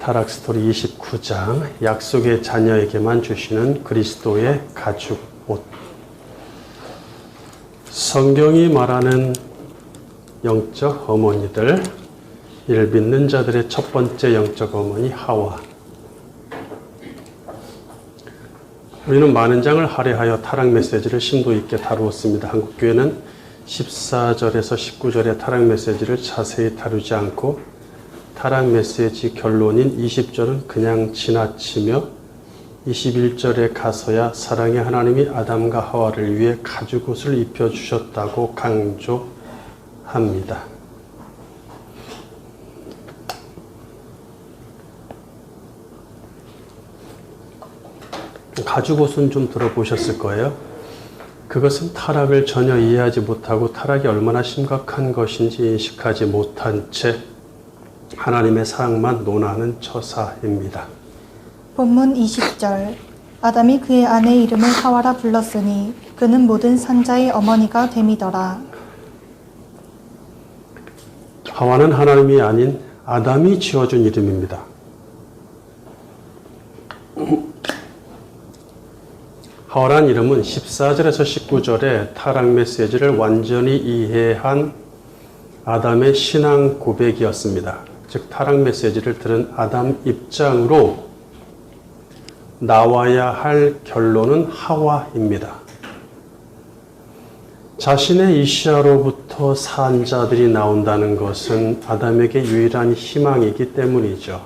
타락 스토리 29장, 약속의 자녀에게만 주시는 그리스도의 가죽 옷. 성경이 말하는 영적 어머니들, 이를 믿는 자들의 첫 번째 영적 어머니 하와. 우리는 많은 장을 할애하여 타락 메시지를 심도 있게 다루었습니다. 한국교회는 14절에서 19절의 타락 메시지를 자세히 다루지 않고 타락 메시지 결론인 20절은 그냥 지나치며 21절에 가서야 사랑의 하나님이 아담과 하와를 위해 가죽옷을 입혀주셨다고 강조합니다. 가죽옷은 좀 들어보셨을 거예요. 그것은 타락을 전혀 이해하지 못하고 타락이 얼마나 심각한 것인지 인식하지 못한 채 하나님의 사랑만 논하는 처사입니다. 본문 20절. 아담이 그의 아내 이름을 하와라 불렀으니 그는 모든 산자의 어머니가 됨이더라. 하와는 하나님이 아닌 아담이 지어준 이름입니다. 하와란 이름은 14절에서 19절의 타락 메시지를 완전히 이해한 아담의 신앙 고백이었습니다. 즉 타락 메시지를 들은 아담 입장으로 나와야 할 결론은 하와입니다. 자신의 이시아로부터 산자들이 나온다는 것은 아담에게 유일한 희망이기 때문이죠.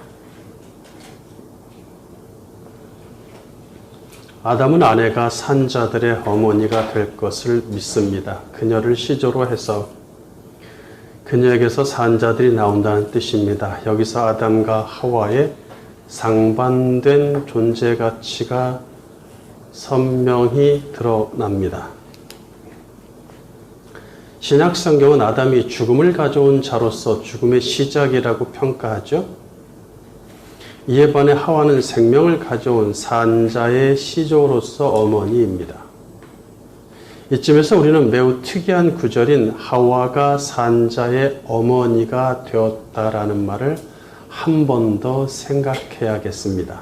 아담은 아내가 산자들의 어머니가 될 것을 믿습니다. 그녀를 시조로 해서 그녀에게서 산자들이 나온다는 뜻입니다. 여기서 아담과 하와의 상반된 존재 가치가 선명히 드러납니다. 신약 성경은 아담이 죽음을 가져온 자로서 죽음의 시작이라고 평가하죠. 이에 반해 하와는 생명을 가져온 산자의 시조로서 어머니입니다. 이쯤에서 우리는 매우 특이한 구절인 하와가 산자의 어머니가 되었다라는 말을 한 번 더 생각해야겠습니다.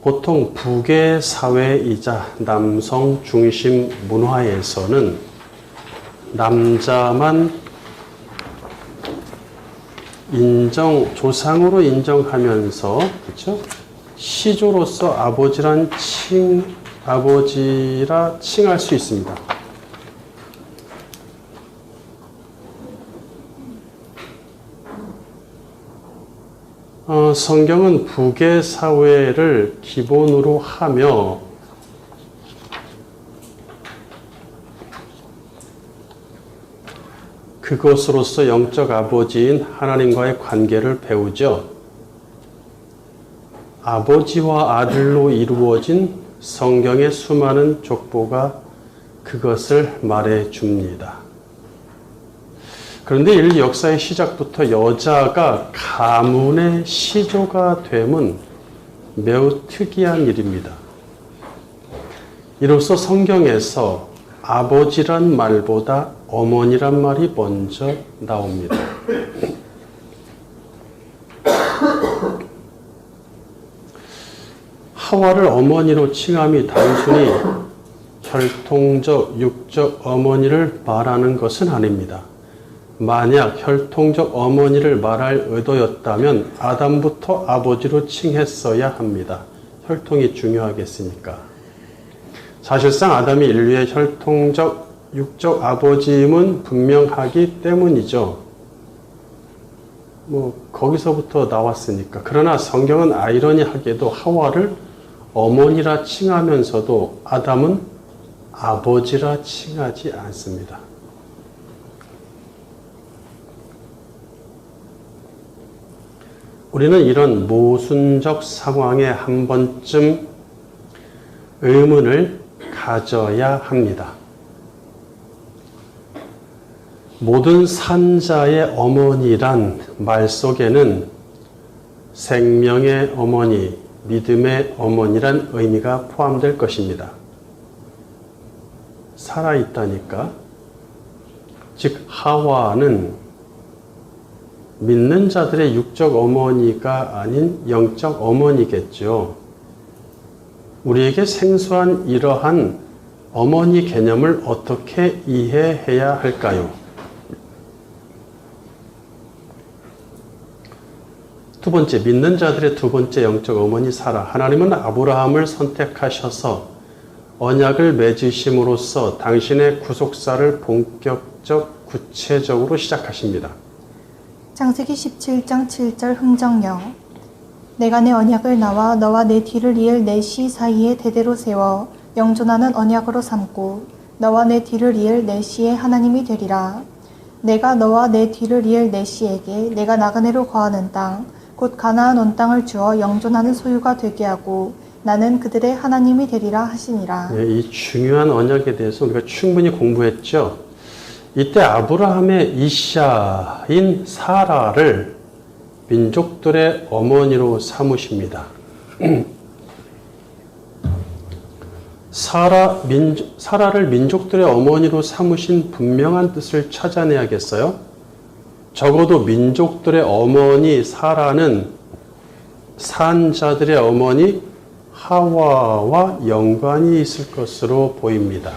보통 북의 사회이자 남성 중심 문화에서는 남자만 조상으로 인정하면서, 그렇죠? 시조로서 아버지라 칭할 수 있습니다. 성경은 북의 사회를 기본으로 하며 그것으로서 영적 아버지인 하나님과의 관계를 배우죠. 아버지와 아들로 이루어진 성경의 수많은 족보가 그것을 말해줍니다. 그런데 인류 역사의 시작부터 여자가 가문의 시조가 됨은 매우 특이한 일입니다. 이로써 성경에서 아버지란 말보다 어머니란 말이 먼저 나옵니다. 하와를 어머니로 칭함이 단순히 혈통적, 육적 어머니를 말하는 것은 아닙니다. 만약 혈통적 어머니를 말할 의도였다면 아담부터 아버지로 칭했어야 합니다. 혈통이 중요하겠으니까. 사실상 아담이 인류의 혈통적, 육적 아버지임은 분명하기 때문이죠. 거기서부터 나왔으니까. 그러나 성경은 아이러니하게도 하와를 어머니라 칭하면서도 아담은 아버지라 칭하지 않습니다. 우리는 이런 모순적 상황에 한 번쯤 의문을 가져야 합니다. 모든 산자의 어머니란 말 속에는 생명의 어머니, 믿음의 어머니란 의미가 포함될 것입니다. 살아있다니까. 즉 하와는 믿는 자들의 육적 어머니가 아닌 영적 어머니겠죠. 우리에게 생소한 이러한 어머니 개념을 어떻게 이해해야 할까요? 두 번째, 믿는 자들의 두 번째 영적 어머니 사라. 하나님은 아브라함을 선택하셔서 언약을 맺으심으로써 당신의 구속사를 본격적 구체적으로 시작하십니다. 창세기 17장 7절 흥정령. 내가 내 언약을 나와 너와 내 뒤를 이을 내 씨 사이에 대대로 세워 영존하는 언약으로 삼고 너와 내 뒤를 이을 내 씨의 하나님이 되리라. 내가 너와 내 뒤를 이을 내 씨에게 내가 나그네로 거하는 땅 곧 가나안 온 땅을 주어 영존하는 소유가 되게 하고 나는 그들의 하나님이 되리라 하시니라. 네, 이 중요한 언약에 대해서 우리가 충분히 공부했죠. 이때 아브라함의 이샤인 사라를 민족들의 어머니로 삼으십니다. 사라를 민족들의 어머니로 삼으신 분명한 뜻을 찾아내야겠어요. 적어도 민족들의 어머니 사라는 산자들의 어머니 하와와 연관이 있을 것으로 보입니다.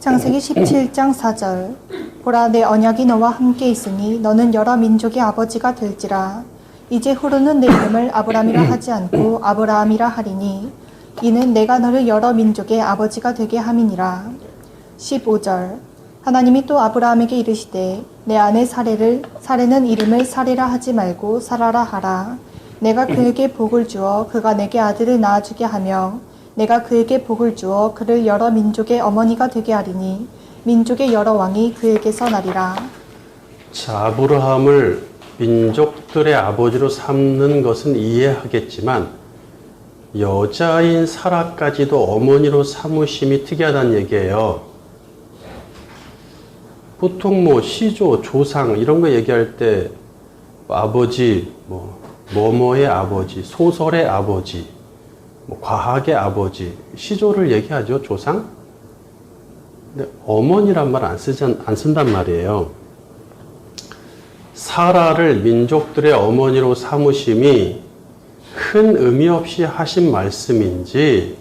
창세기 17장 4절. 보라, 내 언약이 너와 함께 있으니 너는 여러 민족의 아버지가 될지라. 이제 후로는 내 이름을 아브람이라 하지 않고 아브라함이라 하리니 이는 내가 너를 여러 민족의 아버지가 되게 함이니라. 15절. 하나님이 또 아브라함에게 이르시되 내 아내 사레는 이름을 사레라 하지 말고 사라라 하라. 내가 그에게 복을 주어 그가 내게 아들을 낳아주게 하며 내가 그에게 복을 주어 그를 여러 민족의 어머니가 되게 하리니 민족의 여러 왕이 그에게서 나리라. 자, 아브라함을 민족들의 아버지로 삼는 것은 이해하겠지만 여자인 사라까지도 어머니로 삼으심이 특이하다는 얘기예요. 보통 시조, 조상 이런 거 얘기할 때 아버지, 뭐뭐의 아버지, 소설의 아버지, 과학의 아버지, 시조를 얘기하죠, 조상. 근데 어머니란 말 안 쓴단 말이에요. 사라를 민족들의 어머니로 삼으심이 큰 의미 없이 하신 말씀인지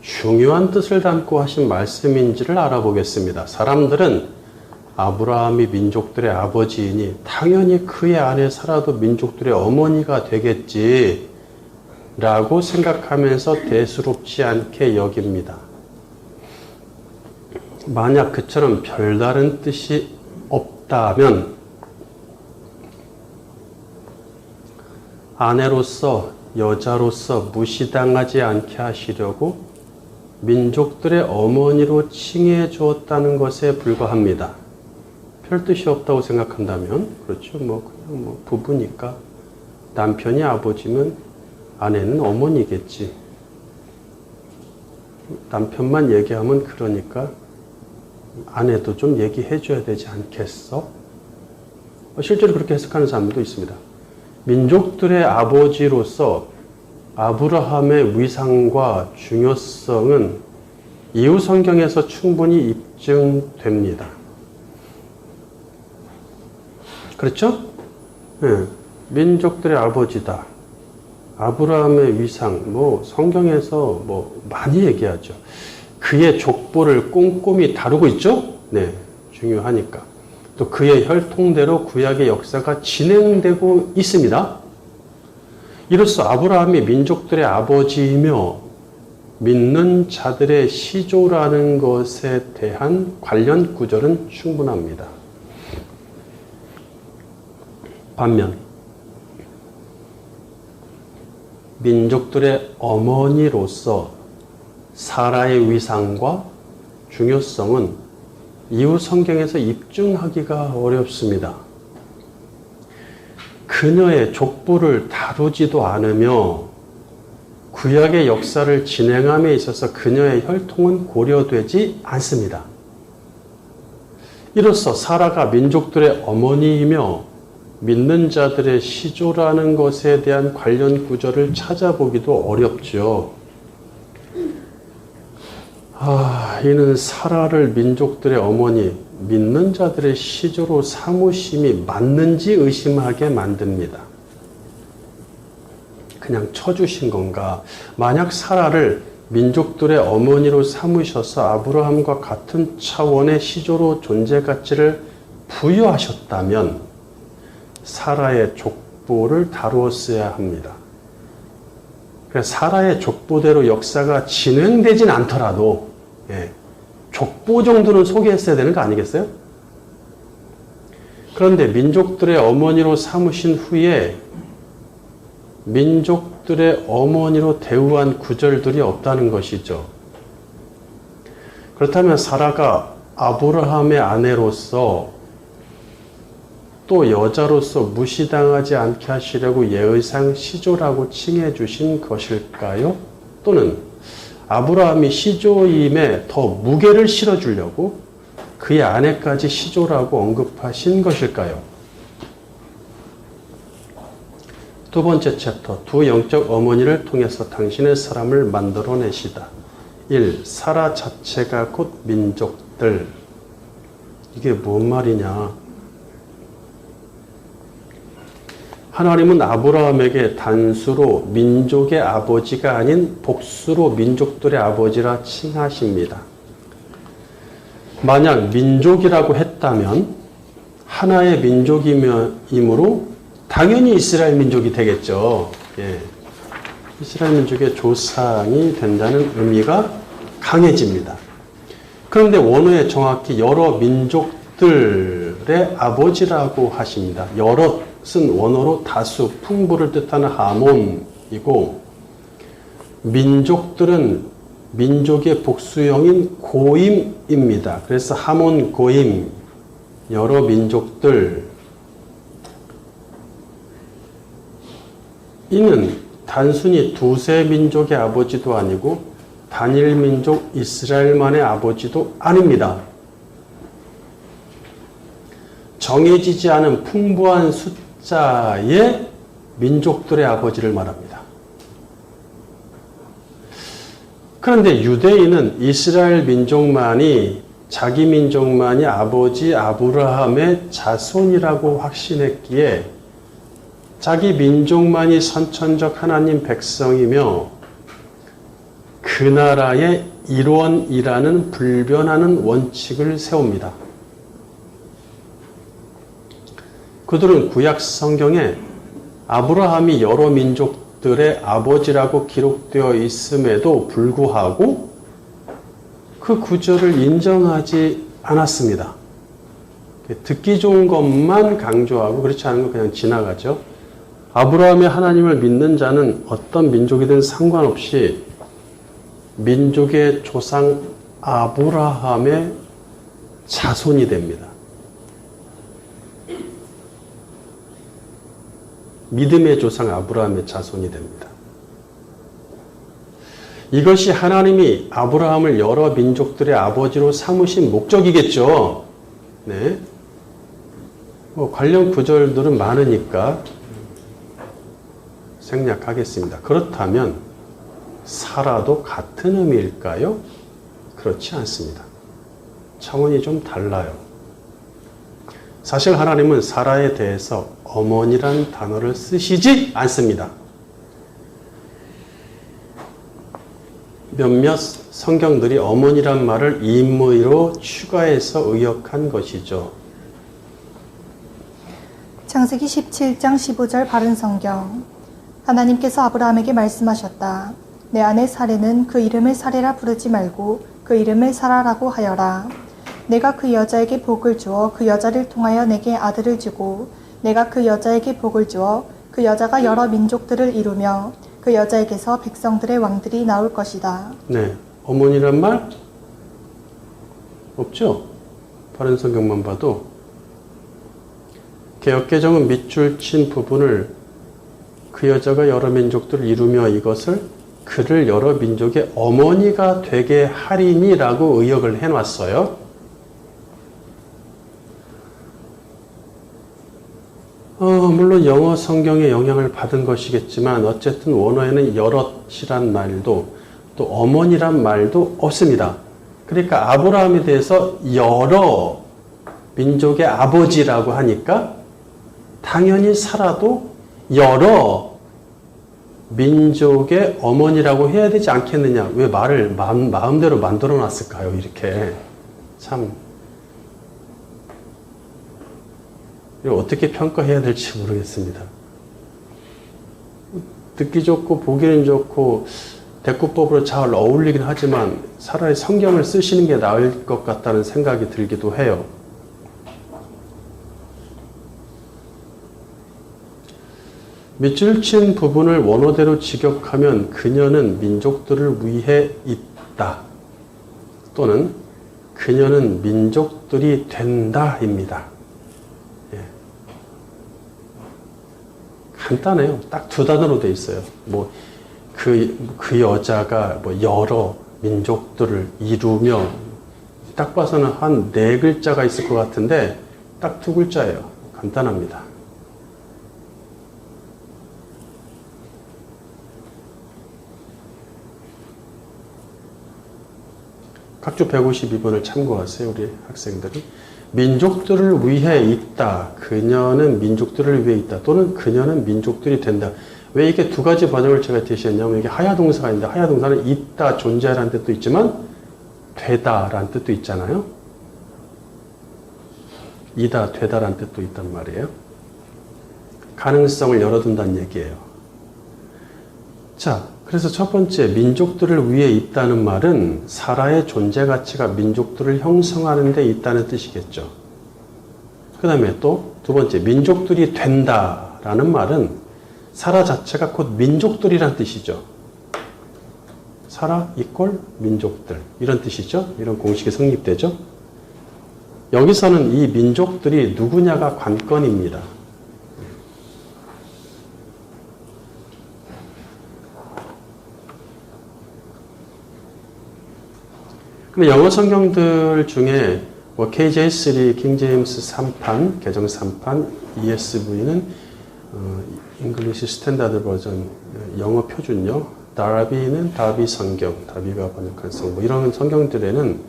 중요한 뜻을 담고 하신 말씀인지를 알아보겠습니다. 사람들은 아브라함이 민족들의 아버지이니 당연히 그의 아내 사라도 민족들의 어머니가 되겠지 라고 생각하면서 대수롭지 않게 여깁니다. 만약 그처럼 별다른 뜻이 없다면 아내로서 여자로서 무시당하지 않게 하시려고 민족들의 어머니로 칭해 주었다는 것에 불과합니다. 별 뜻이 없다고 생각한다면 그렇죠. 그냥 부부니까 남편이 아버지면 아내는 어머니겠지. 남편만 얘기하면 그러니까 아내도 좀 얘기해 줘야 되지 않겠어? 실제로 그렇게 해석하는 사람도 있습니다. 민족들의 아버지로서 아브라함의 위상과 중요성은 이후 성경에서 충분히 입증됩니다. 그렇죠? 네. 민족들의 아버지다. 아브라함의 위상, 성경에서 많이 얘기하죠. 그의 족보를 꼼꼼히 다루고 있죠? 네. 중요하니까. 또 그의 혈통대로 구약의 역사가 진행되고 있습니다. 이로써 아브라함이 민족들의 아버지이며 믿는 자들의 시조라는 것에 대한 관련 구절은 충분합니다. 반면 민족들의 어머니로서 사라의 위상과 중요성은 이후 성경에서 입증하기가 어렵습니다. 그녀의 족보를 다루지도 않으며 구약의 역사를 진행함에 있어서 그녀의 혈통은 고려되지 않습니다. 이로써 사라가 민족들의 어머니이며 믿는 자들의 시조라는 것에 대한 관련 구절을 찾아보기도 어렵죠. 이는 사라를 민족들의 어머니, 믿는 자들의 시조로 삼으심이 맞는지 의심하게 만듭니다. 그냥 쳐주신 건가? 만약 사라를 민족들의 어머니로 삼으셔서 아브라함과 같은 차원의 시조로 존재 가치를 부여하셨다면 사라의 족보를 다루었어야 합니다. 그래서 사라의 족보대로 역사가 진행되진 않더라도 족보 정도는 소개했어야 되는 거 아니겠어요? 그런데 민족들의 어머니로 삼으신 후에 민족들의 어머니로 대우한 구절들이 없다는 것이죠. 그렇다면 사라가 아브라함의 아내로서 또 여자로서 무시당하지 않게 하시려고 예의상 시조라고 칭해 주신 것일까요? 또는 아브라함이 시조임에 더 무게를 실어주려고 그의 아내까지 시조라고 언급하신 것일까요? 두 번째 챕터, 두 영적 어머니를 통해서 당신의 사람을 만들어내시다. 1. 사라 자체가 곧 민족들. 이게 뭔 말이냐? 하나님은 아브라함에게 단수로 민족의 아버지가 아닌 복수로 민족들의 아버지라 칭하십니다. 만약 민족이라고 했다면 하나의 민족이므로 당연히 이스라엘 민족이 되겠죠. 이스라엘 민족의 조상이 된다는 의미가 강해집니다. 그런데 원어에 정확히 여러 민족들의 아버지라고 하십니다. 여럿은 원어로 다수, 풍부를 뜻하는 하몬이고, 민족들은 민족의 복수형인 고임입니다. 그래서 하몬 고임, 여러 민족들. 이는 단순히 두세 민족의 아버지도 아니고 단일 민족 이스라엘만의 아버지도 아닙니다. 정해지지 않은 풍부한 숫자의 민족들의 아버지를 말합니다. 그런데 유대인은 이스라엘 민족만이, 자기 민족만이 아버지 아브라함의 자손이라고 확신했기에 자기 민족만이 선천적 하나님 백성이며 그 나라의 일원이라는 불변하는 원칙을 세웁니다. 그들은 구약 성경에 아브라함이 여러 민족들의 아버지라고 기록되어 있음에도 불구하고 그 구절을 인정하지 않았습니다. 듣기 좋은 것만 강조하고 그렇지 않은 건 그냥 지나가죠. 아브라함의 하나님을 믿는 자는 어떤 민족이든 상관없이 민족의 조상 아브라함의 자손이 됩니다. 믿음의 조상 아브라함의 자손이 됩니다. 이것이 하나님이 아브라함을 여러 민족들의 아버지로 삼으신 목적이겠죠. 네. 관련 구절들은 많으니까 생략하겠습니다. 그렇다면 사라도 같은 의미일까요? 그렇지 않습니다. 차원이 좀 달라요. 사실 하나님은 사라에 대해서 어머니란 단어를 쓰시지 않습니다. 몇몇 성경들이 어머니란 말을 임의로 추가해서 의역한 것이죠. 창세기 17장 15절 바른 성경. 하나님께서 아브라함에게 말씀하셨다. 내 아내 사레는 그 이름을 사레라 부르지 말고 그 이름을 사라라고 하여라. 내가 그 여자에게 복을 주어 그 여자를 통하여 내게 아들을 주고 내가 그 여자에게 복을 주어 그 여자가 여러 민족들을 이루며 그 여자에게서 백성들의 왕들이 나올 것이다. 네, 어머니란 말 없죠? 바른 성경만 봐도. 개역개정은 밑줄 친 부분을 그 여자가 여러 민족들을 이루며 이것을 그를 여러 민족의 어머니가 되게 하리니라고 의역을 해놨어요. 물론 영어 성경의 영향을 받은 것이겠지만 어쨌든 원어에는 여럿이란 말도 또 어머니란 말도 없습니다. 그러니까 아브라함에 대해서 여러 민족의 아버지라고 하니까 당연히 사라도 여러 민족의 어머니라고 해야 되지 않겠느냐. 왜 말을 마음대로 만들어 놨을까요? 이렇게. 참. 이걸 어떻게 평가해야 될지 모르겠습니다. 듣기 좋고 보기는 좋고 대꾸법으로 잘 어울리긴 하지만 차라리 성경을 쓰시는 게 나을 것 같다는 생각이 들기도 해요. 밑줄 친 부분을 원어대로 직역하면 그녀는 민족들을 위해 있다. 또는 그녀는 민족들이 된다입니다. 예. 간단해요. 딱 두 단어로 돼 있어요. 그 여자가 여러 민족들을 이루며 딱 봐서는 한 4글자가 있을 것 같은데 딱 2글자예요. 간단합니다. 각주 152번을 참고하세요. 우리 학생들이. 민족들을 위해 있다. 그녀는 민족들을 위해 있다. 또는 그녀는 민족들이 된다. 왜 이렇게 두 가지 번역을 제가 제시했냐면 이게 하야동사가 있는데 하야동사는 있다, 존재하라는 뜻도 있지만 되다라는 뜻도 있잖아요. 이다, 되다라는 뜻도 있단 말이에요. 가능성을 열어둔다는 얘기예요. 자, 그래서 첫 번째 민족들을 위해 있다는 말은 사라의 존재 가치가 민족들을 형성하는 데 있다는 뜻이겠죠. 그 다음에 또 두 번째 민족들이 된다라는 말은 사라 자체가 곧 민족들이란 뜻이죠. 사라 이꼴 민족들 이런 뜻이죠. 이런 공식이 성립되죠. 여기서는 이 민족들이 누구냐가 관건입니다. 근데 영어 성경들 중에 KJ3, 킹제임스 3판, 개정 3판, ESV는 잉글리시 스탠다드 버전, 영어 표준요. 다비는 다비 성경, 다비가 번역한 성경, 이런 성경들에는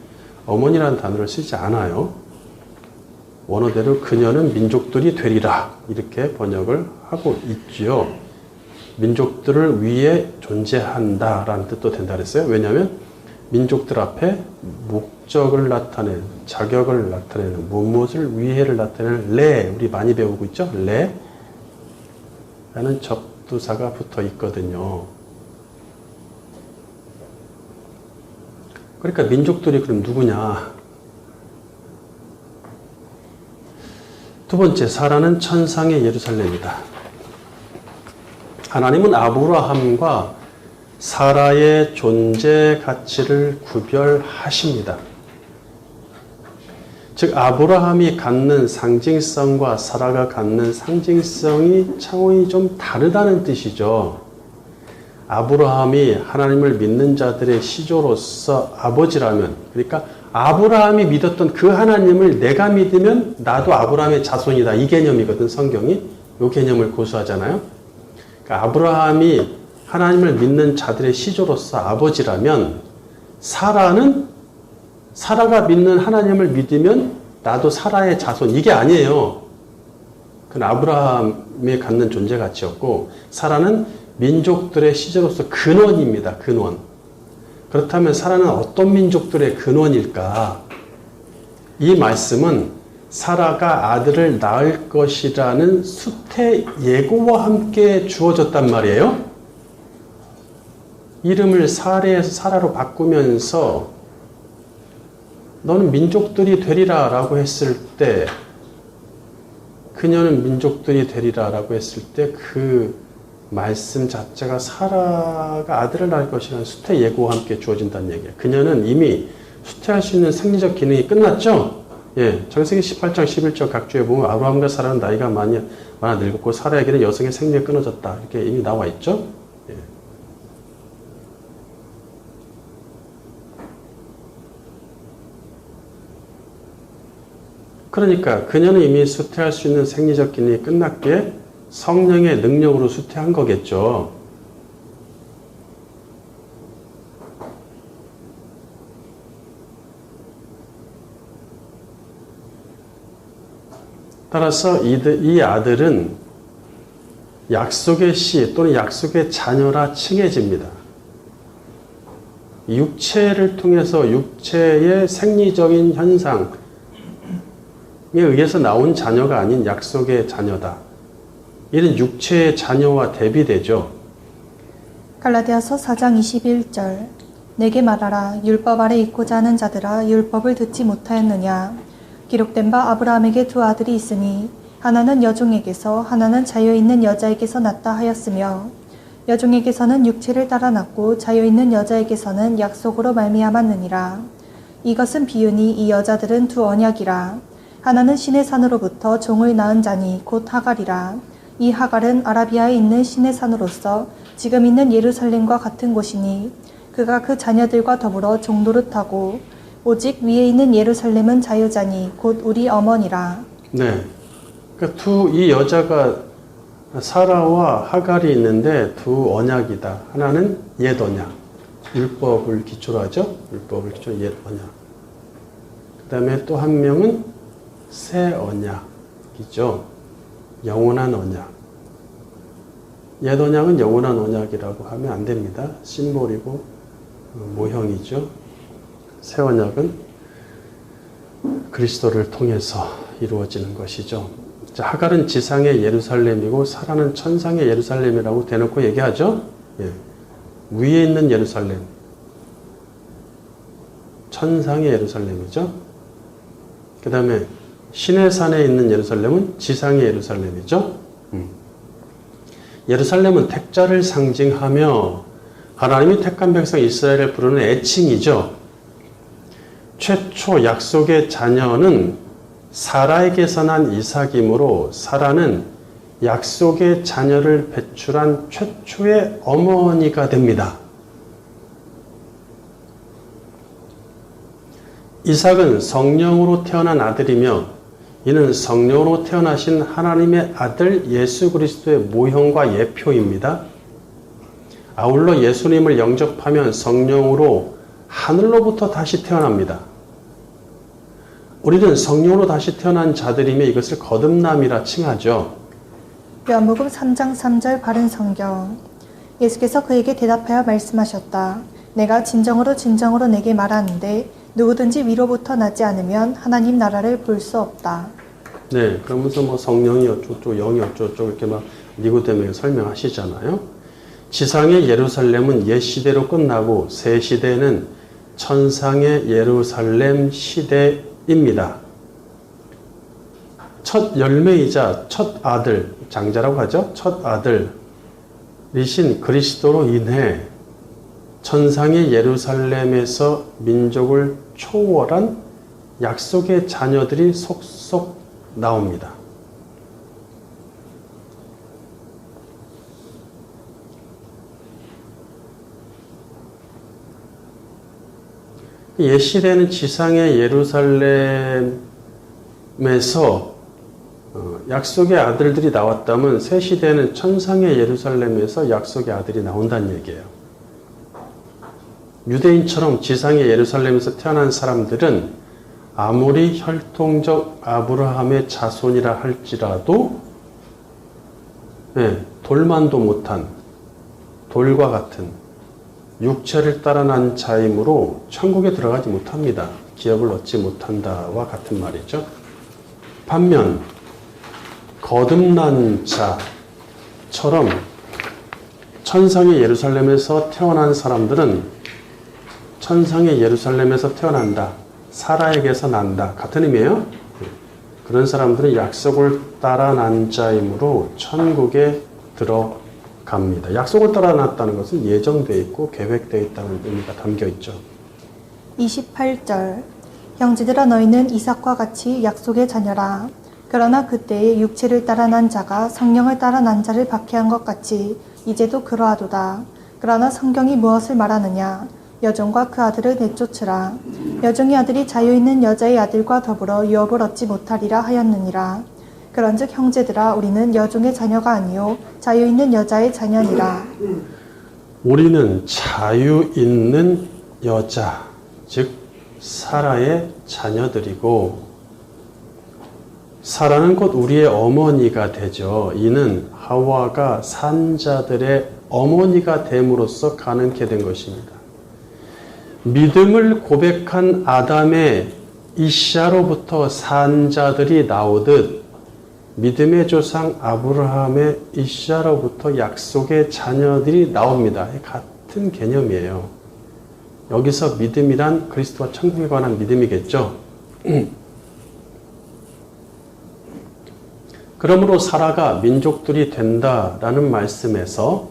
어머니라는 단어를 쓰지 않아요. 원어대로 그녀는 민족들이 되리라 이렇게 번역을 하고 있지요. 민족들을 위해 존재한다라는 뜻도 된다 그랬어요. 왜냐하면 민족들 앞에 목적을 나타내는, 자격을 나타내는, 무엇을 위해를 나타내는 레, 우리 많이 배우고 있죠? 레 라는 접두사가 붙어 있거든요. 그러니까 민족들이 그럼 누구냐? 두 번째, 사라는 천상의 예루살렘이다. 하나님은 아브라함과 사라의 존재 가치를 구별하십니다. 즉 아브라함이 갖는 상징성과 사라가 갖는 상징성이 차원이 좀 다르다는 뜻이죠. 아브라함이 하나님을 믿는 자들의 시조로서 아버지라면, 그러니까 아브라함이 믿었던 그 하나님을 내가 믿으면 나도 아브라함의 자손이다. 이 개념이거든, 성경이. 이 개념을 고수하잖아요. 그러니까 아브라함이 하나님을 믿는 자들의 시조로서 아버지라면 사라가 믿는 하나님을 믿으면 나도 사라의 자손. 이게 아니에요. 그건 아브라함이 갖는 존재 가치였고 사라는 민족들의 시조로서 근원입니다. 근원. 그렇다면 사라는 어떤 민족들의 근원일까? 이 말씀은 사라가 아들을 낳을 것이라는 수태 예고와 함께 주어졌단 말이에요. 이름을 사레에서 사라로 바꾸면서 너는 민족들이 되리라 라고 했을 때, 그녀는 민족들이 되리라 라고 했을 때 그 말씀 자체가 사라가 아들을 낳을 것이라는 수태 예고와 함께 주어진다는 얘기예요. 그녀는 이미 수태할 수 있는 생리적 기능이 끝났죠? 예, 창세기 18장 11절 각주에 보면 아브라함과 사라는 나이가 많아 늙었고 사라에게는 여성의 생리가 끊어졌다. 이렇게 이미 나와 있죠? 예. 그러니까 그녀는 이미 수태할 수 있는 생리적 기능이 끝났기에 성령의 능력으로 수태한 거겠죠. 따라서 이 아들은 약속의 씨 또는 약속의 자녀라 칭해집니다. 육체를 통해서 육체의 생리적인 현상에 의해서 나온 자녀가 아닌 약속의 자녀다. 이런 육체의 자녀와 대비되죠. 갈라디아서 4장 21절 내게 말하라 율법 아래 있고자 하는 자들아 율법을 듣지 못하였느냐 기록된 바 아브라함에게 두 아들이 있으니 하나는 여종에게서 하나는 자유있는 여자에게서 났다 하였으며 여종에게서는 육체를 따라 났고 자유있는 여자에게서는 약속으로 말미암았느니라. 이것은 비유니 이 여자들은 두 언약이라. 하나는 신의 산으로부터 종을 낳은 자니 곧 하갈이라. 이 하갈은 아라비아에 있는 신의 산으로서 지금 있는 예루살렘과 같은 곳이니 그가 그 자녀들과 더불어 종노릇하고 오직 위에 있는 예루살렘은 자유자니 곧 우리 어머니라. 네. 그러니까 이 여자가 사라와 하갈이 있는데 두 언약이다. 하나는 옛 언약. 율법을 기초로 하죠. 율법을 기초로 옛 언약. 그 다음에 또 한 명은 새 언약이죠. 영원한 언약. 옛 언약은 영원한 언약이라고 하면 안 됩니다. 심볼이고 모형이죠. 새 언약은 그리스도를 통해서 이루어지는 것이죠. 자, 하갈은 지상의 예루살렘이고 사라는 천상의 예루살렘이라고 대놓고 얘기하죠. 예. 위에 있는 예루살렘, 천상의 예루살렘이죠. 그 다음에 신의 산에 있는 예루살렘은 지상의 예루살렘이죠. 예루살렘은 택자를 상징하며 하나님이 택한 백성 이스라엘을 부르는 애칭이죠. 최초 약속의 자녀는 사라에게서 난 이삭이므로 사라는 약속의 자녀를 배출한 최초의 어머니가 됩니다. 이삭은 성령으로 태어난 아들이며 이는 성령으로 태어나신 하나님의 아들 예수 그리스도의 모형과 예표입니다. 아울러 예수님을 영접하면 성령으로 하늘로부터 다시 태어납니다. 우리는 성령으로 다시 태어난 자들이며 이것을 거듭남이라 칭하죠. 요한복음 3장 3절 바른 성경. 예수께서 그에게 대답하여 말씀하셨다. 내가 진정으로 진정으로 내게 말하는데 누구든지 위로부터 나지 않으면 하나님 나라를 볼 수 없다. 네, 그러면서 뭐 성령이 어쩌고 영이 어쩌고 이렇게 막 니고데모에게 설명하시잖아요. 지상의 예루살렘은 옛 시대로 끝나고 새 시대는 천상의 예루살렘 시대입니다. 첫 열매이자 첫 아들, 장자라고 하죠. 첫 아들이신 그리스도로 인해 천상의 예루살렘에서 민족을 초월한 약속의 자녀들이 속속 나옵니다. 옛 시대는 지상의 예루살렘에서 약속의 아들들이 나왔다면 새 시대는 천상의 예루살렘에서 약속의 아들이 나온다는 얘기예요. 유대인처럼 지상의 예루살렘에서 태어난 사람들은 아무리 혈통적 아브라함의 자손이라 할지라도 돌만도 못한 돌과 같은 육체를 따라 난 자이므로 천국에 들어가지 못합니다. 기업을 얻지 못한다와 같은 말이죠. 반면 거듭난 자처럼 천상의 예루살렘에서 태어난 사람들은 천상의 예루살렘에서 태어난다. 사라에게서 난다. 같은 의미예요. 그런 사람들은 약속을 따라 난 자이므로 천국에 들어갑니다. 약속을 따라 났다는 것은 예정되어 있고 계획되어 있다는 의미가 담겨 있죠. 28절 형제들아 너희는 이삭과 같이 약속의 자녀라. 그러나 그때에 육체를 따라 난 자가 성령을 따라 난 자를 박해한 것 같이 이제도 그러하도다. 그러나 성경이 무엇을 말하느냐? 여종과 그 아들을 내쫓으라. 여종의 아들이 자유있는 여자의 아들과 더불어 유업을 얻지 못하리라 하였느니라. 그런즉 형제들아 우리는 여종의 자녀가 아니요 자유있는 여자의 자녀니라. 우리는 자유있는 여자, 즉 사라의 자녀들이고 사라는 곧 우리의 어머니가 되죠. 이는 하와가 산자들의 어머니가 됨으로써 가능케 된 것입니다. 믿음을 고백한 아담의 이샤로부터 산자들이 나오듯 믿음의 조상 아브라함의 이샤로부터 약속의 자녀들이 나옵니다. 같은 개념이에요. 여기서 믿음이란 그리스도와 천국에 관한 믿음이겠죠. 그러므로 사라가 민족들이 된다라는 말씀에서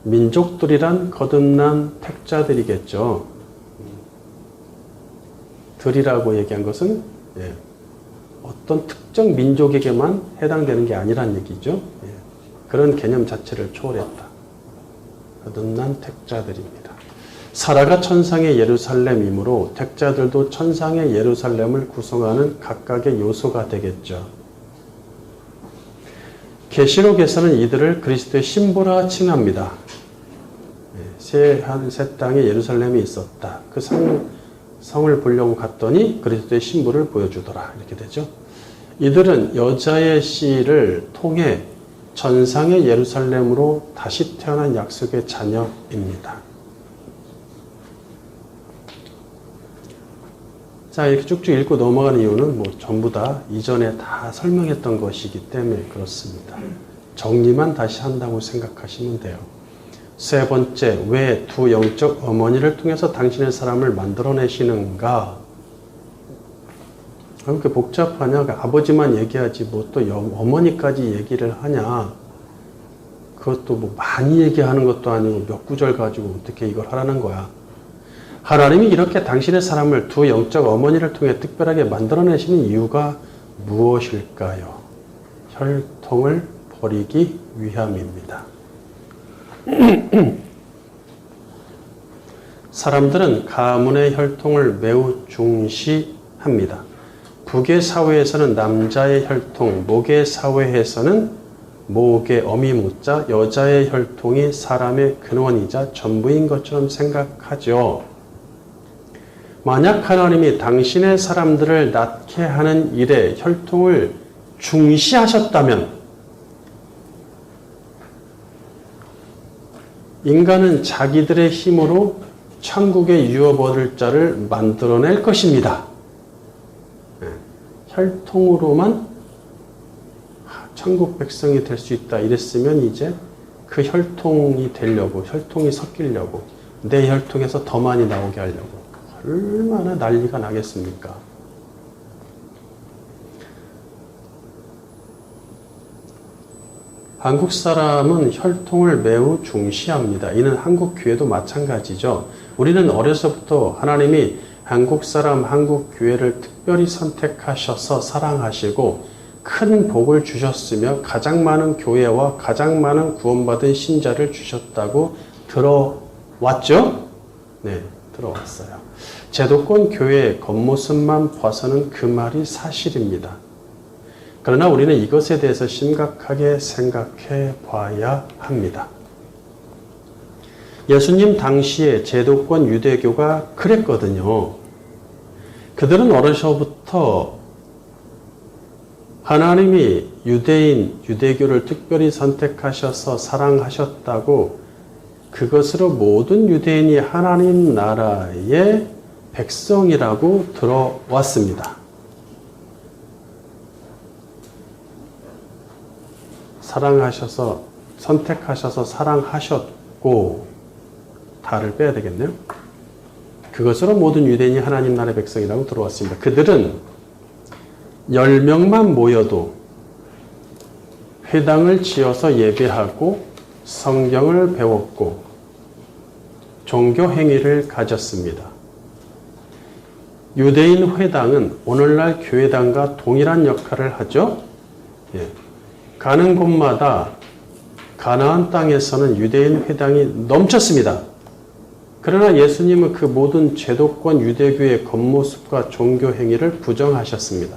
민족들이란 거듭난 택자들이겠죠. 들이라고 얘기한 것은 어떤 특정 민족에게만 해당되는 게 아니란 얘기죠. 그런 개념 자체를 초월했다. 거듭난 택자들입니다. 사라가 천상의 예루살렘이므로 택자들도 천상의 예루살렘을 구성하는 각각의 요소가 되겠죠. 계시록에서는 이들을 그리스도의 신부라 칭합니다. 새 땅에 예루살렘이 있었다. 그 성을 보려고 갔더니 그리스도의 신부를 보여주더라. 이렇게 되죠. 이들은 여자의 씨를 통해 전상의 예루살렘으로 다시 태어난 약속의 자녀입니다. 자, 이렇게 쭉쭉 읽고 넘어가는 이유는 전부 다 이전에 다 설명했던 것이기 때문에 그렇습니다. 정리만 다시 한다고 생각하시면 돼요. 세 번째, 왜 두 영적 어머니를 통해서 당신의 사람을 만들어내시는가? 왜 이렇게 복잡하냐? 아버지만 얘기하지 또 어머니까지 얘기를 하냐? 그것도 많이 얘기하는 것도 아니고 몇 구절 가지고 어떻게 이걸 하라는 거야? 하나님이 이렇게 당신의 사람을 두 영적 어머니를 통해 특별하게 만들어내시는 이유가 무엇일까요? 혈통을 버리기 위함입니다. 사람들은 가문의 혈통을 매우 중시합니다. 북의 사회에서는 남자의 혈통, 목의 사회에서는 목의 어미무자, 여자의 혈통이 사람의 근원이자 전부인 것처럼 생각하죠. 만약 하나님이 당신의 사람들을 낳게 하는 일에 혈통을 중시하셨다면 인간은 자기들의 힘으로 천국에 유업 얻을 자를 만들어낼 것입니다. 혈통으로만 천국 백성이 될 수 있다 이랬으면 이제 그 혈통이 되려고, 혈통이 섞이려고, 내 혈통에서 더 많이 나오게 하려고 얼마나 난리가 나겠습니까? 한국 사람은 혈통을 매우 중시합니다. 이는 한국 교회도 마찬가지죠. 우리는 어려서부터 하나님이 한국 사람, 한국 교회를 특별히 선택하셔서 사랑하시고 큰 복을 주셨으며 가장 많은 교회와 가장 많은 구원받은 신자를 주셨다고 들어왔죠? 네, 들어왔어요. 제도권 교회의 겉모습만 봐서는 그 말이 사실입니다. 그러나 우리는 이것에 대해서 심각하게 생각해 봐야 합니다. 예수님 당시에 제도권 유대교가 그랬거든요. 그들은 어려서부터 하나님이 유대인, 유대교를 특별히 선택하셔서 사랑하셨다고 그것으로 모든 유대인이 하나님 나라의 백성이라고 들어왔습니다. 사랑하셔서, 선택하셔서 사랑하셨고, 다를 빼야 되겠네요. 그것으로 모든 유대인이 하나님 나라의 백성이라고 들어왔습니다. 그들은 10명만 모여도 회당을 지어서 예배하고 성경을 배웠고 종교 행위를 가졌습니다. 유대인 회당은 오늘날 교회당과 동일한 역할을 하죠. 가는 곳마다 가나안 땅에서는 유대인 회당이 넘쳤습니다. 그러나 예수님은 그 모든 제도권 유대교의 겉모습과 종교 행위를 부정하셨습니다.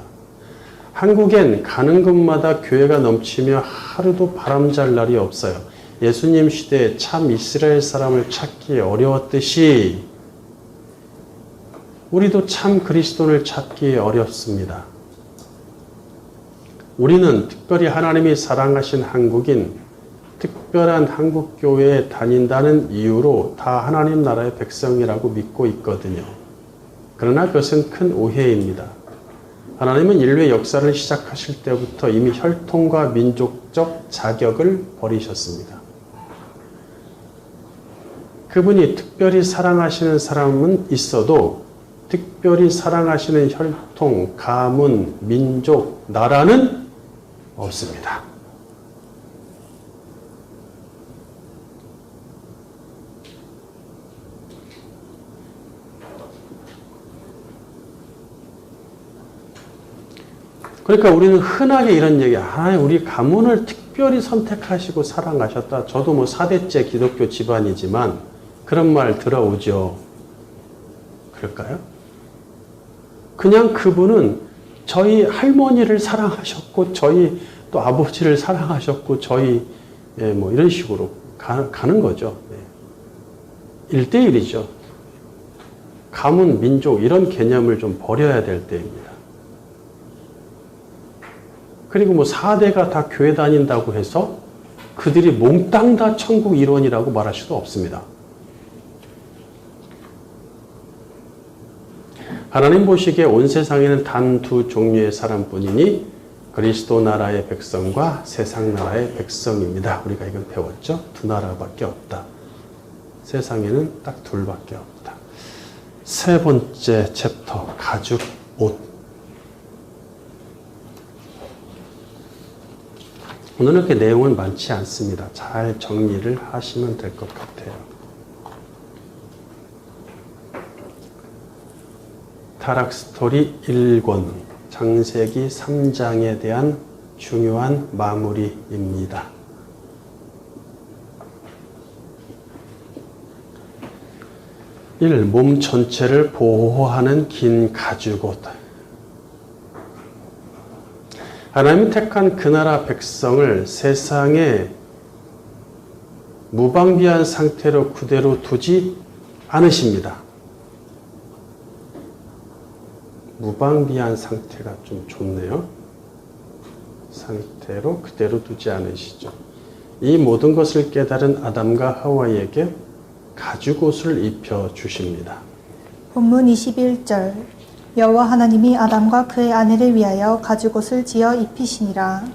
한국엔 가는 곳마다 교회가 넘치며 하루도 바람잘 날이 없어요. 예수님 시대에 참 이스라엘 사람을 찾기 어려웠듯이 우리도 참 그리스도를 찾기 어렵습니다. 우리는 특별히 하나님이 사랑하신 한국인, 특별한 한국교회에 다닌다는 이유로 다 하나님 나라의 백성이라고 믿고 있거든요. 그러나 그것은 큰 오해입니다. 하나님은 인류의 역사를 시작하실 때부터 이미 혈통과 민족적 자격을 버리셨습니다. 그분이 특별히 사랑하시는 사람은 있어도 특별히 사랑하시는 혈통, 가문, 민족, 나라는 없습니다. 그러니까 우리는 흔하게 이런 얘기, 하나님 우리 가문을 특별히 선택하시고 사랑하셨다. 저도 뭐 4대째 기독교 집안이지만 그런 말 들어오죠. 그럴까요? 그냥 그분은 저희 할머니를 사랑하셨고 저희 또 아버지를 사랑하셨고 저희 뭐 이런 식으로 가는 거죠. 1대1이죠. 가문, 민족 이런 개념을 좀 버려야 될 때입니다. 그리고 뭐 4대가 다 교회 다닌다고 해서 그들이 몽땅 다 천국 일원이라고 말할 수도 없습니다. 하나님 보시기에 온 세상에는 단 두 종류의 사람뿐이니 그리스도 나라의 백성과 세상 나라의 백성입니다. 우리가 이걸 배웠죠? 두 나라밖에 없다. 세상에는 딱 둘밖에 없다. 세 번째 챕터, 가죽, 옷. 오늘은 그렇게 내용은 많지 않습니다. 잘 정리를 하시면 될 것 같아요. 타락 스토리 1권, 창세기 3장에 대한 중요한 마무리입니다. 1. 몸 전체를 보호하는 긴 가죽옷. 하나님이 택한 그 나라 백성을 세상에 무방비한 상태로 그대로 두지 않으십니다. 무방비한 상태가 좀 좋네요. 상태로 그대로 두지 않으시죠. 이 모든 것을 깨달은 아담과 하와에게 가죽옷을 입혀 주십니다. 본문 21절 여호와 하나님이 아담과 그의 아내를 위하여 가죽옷을 지어 입히시니라.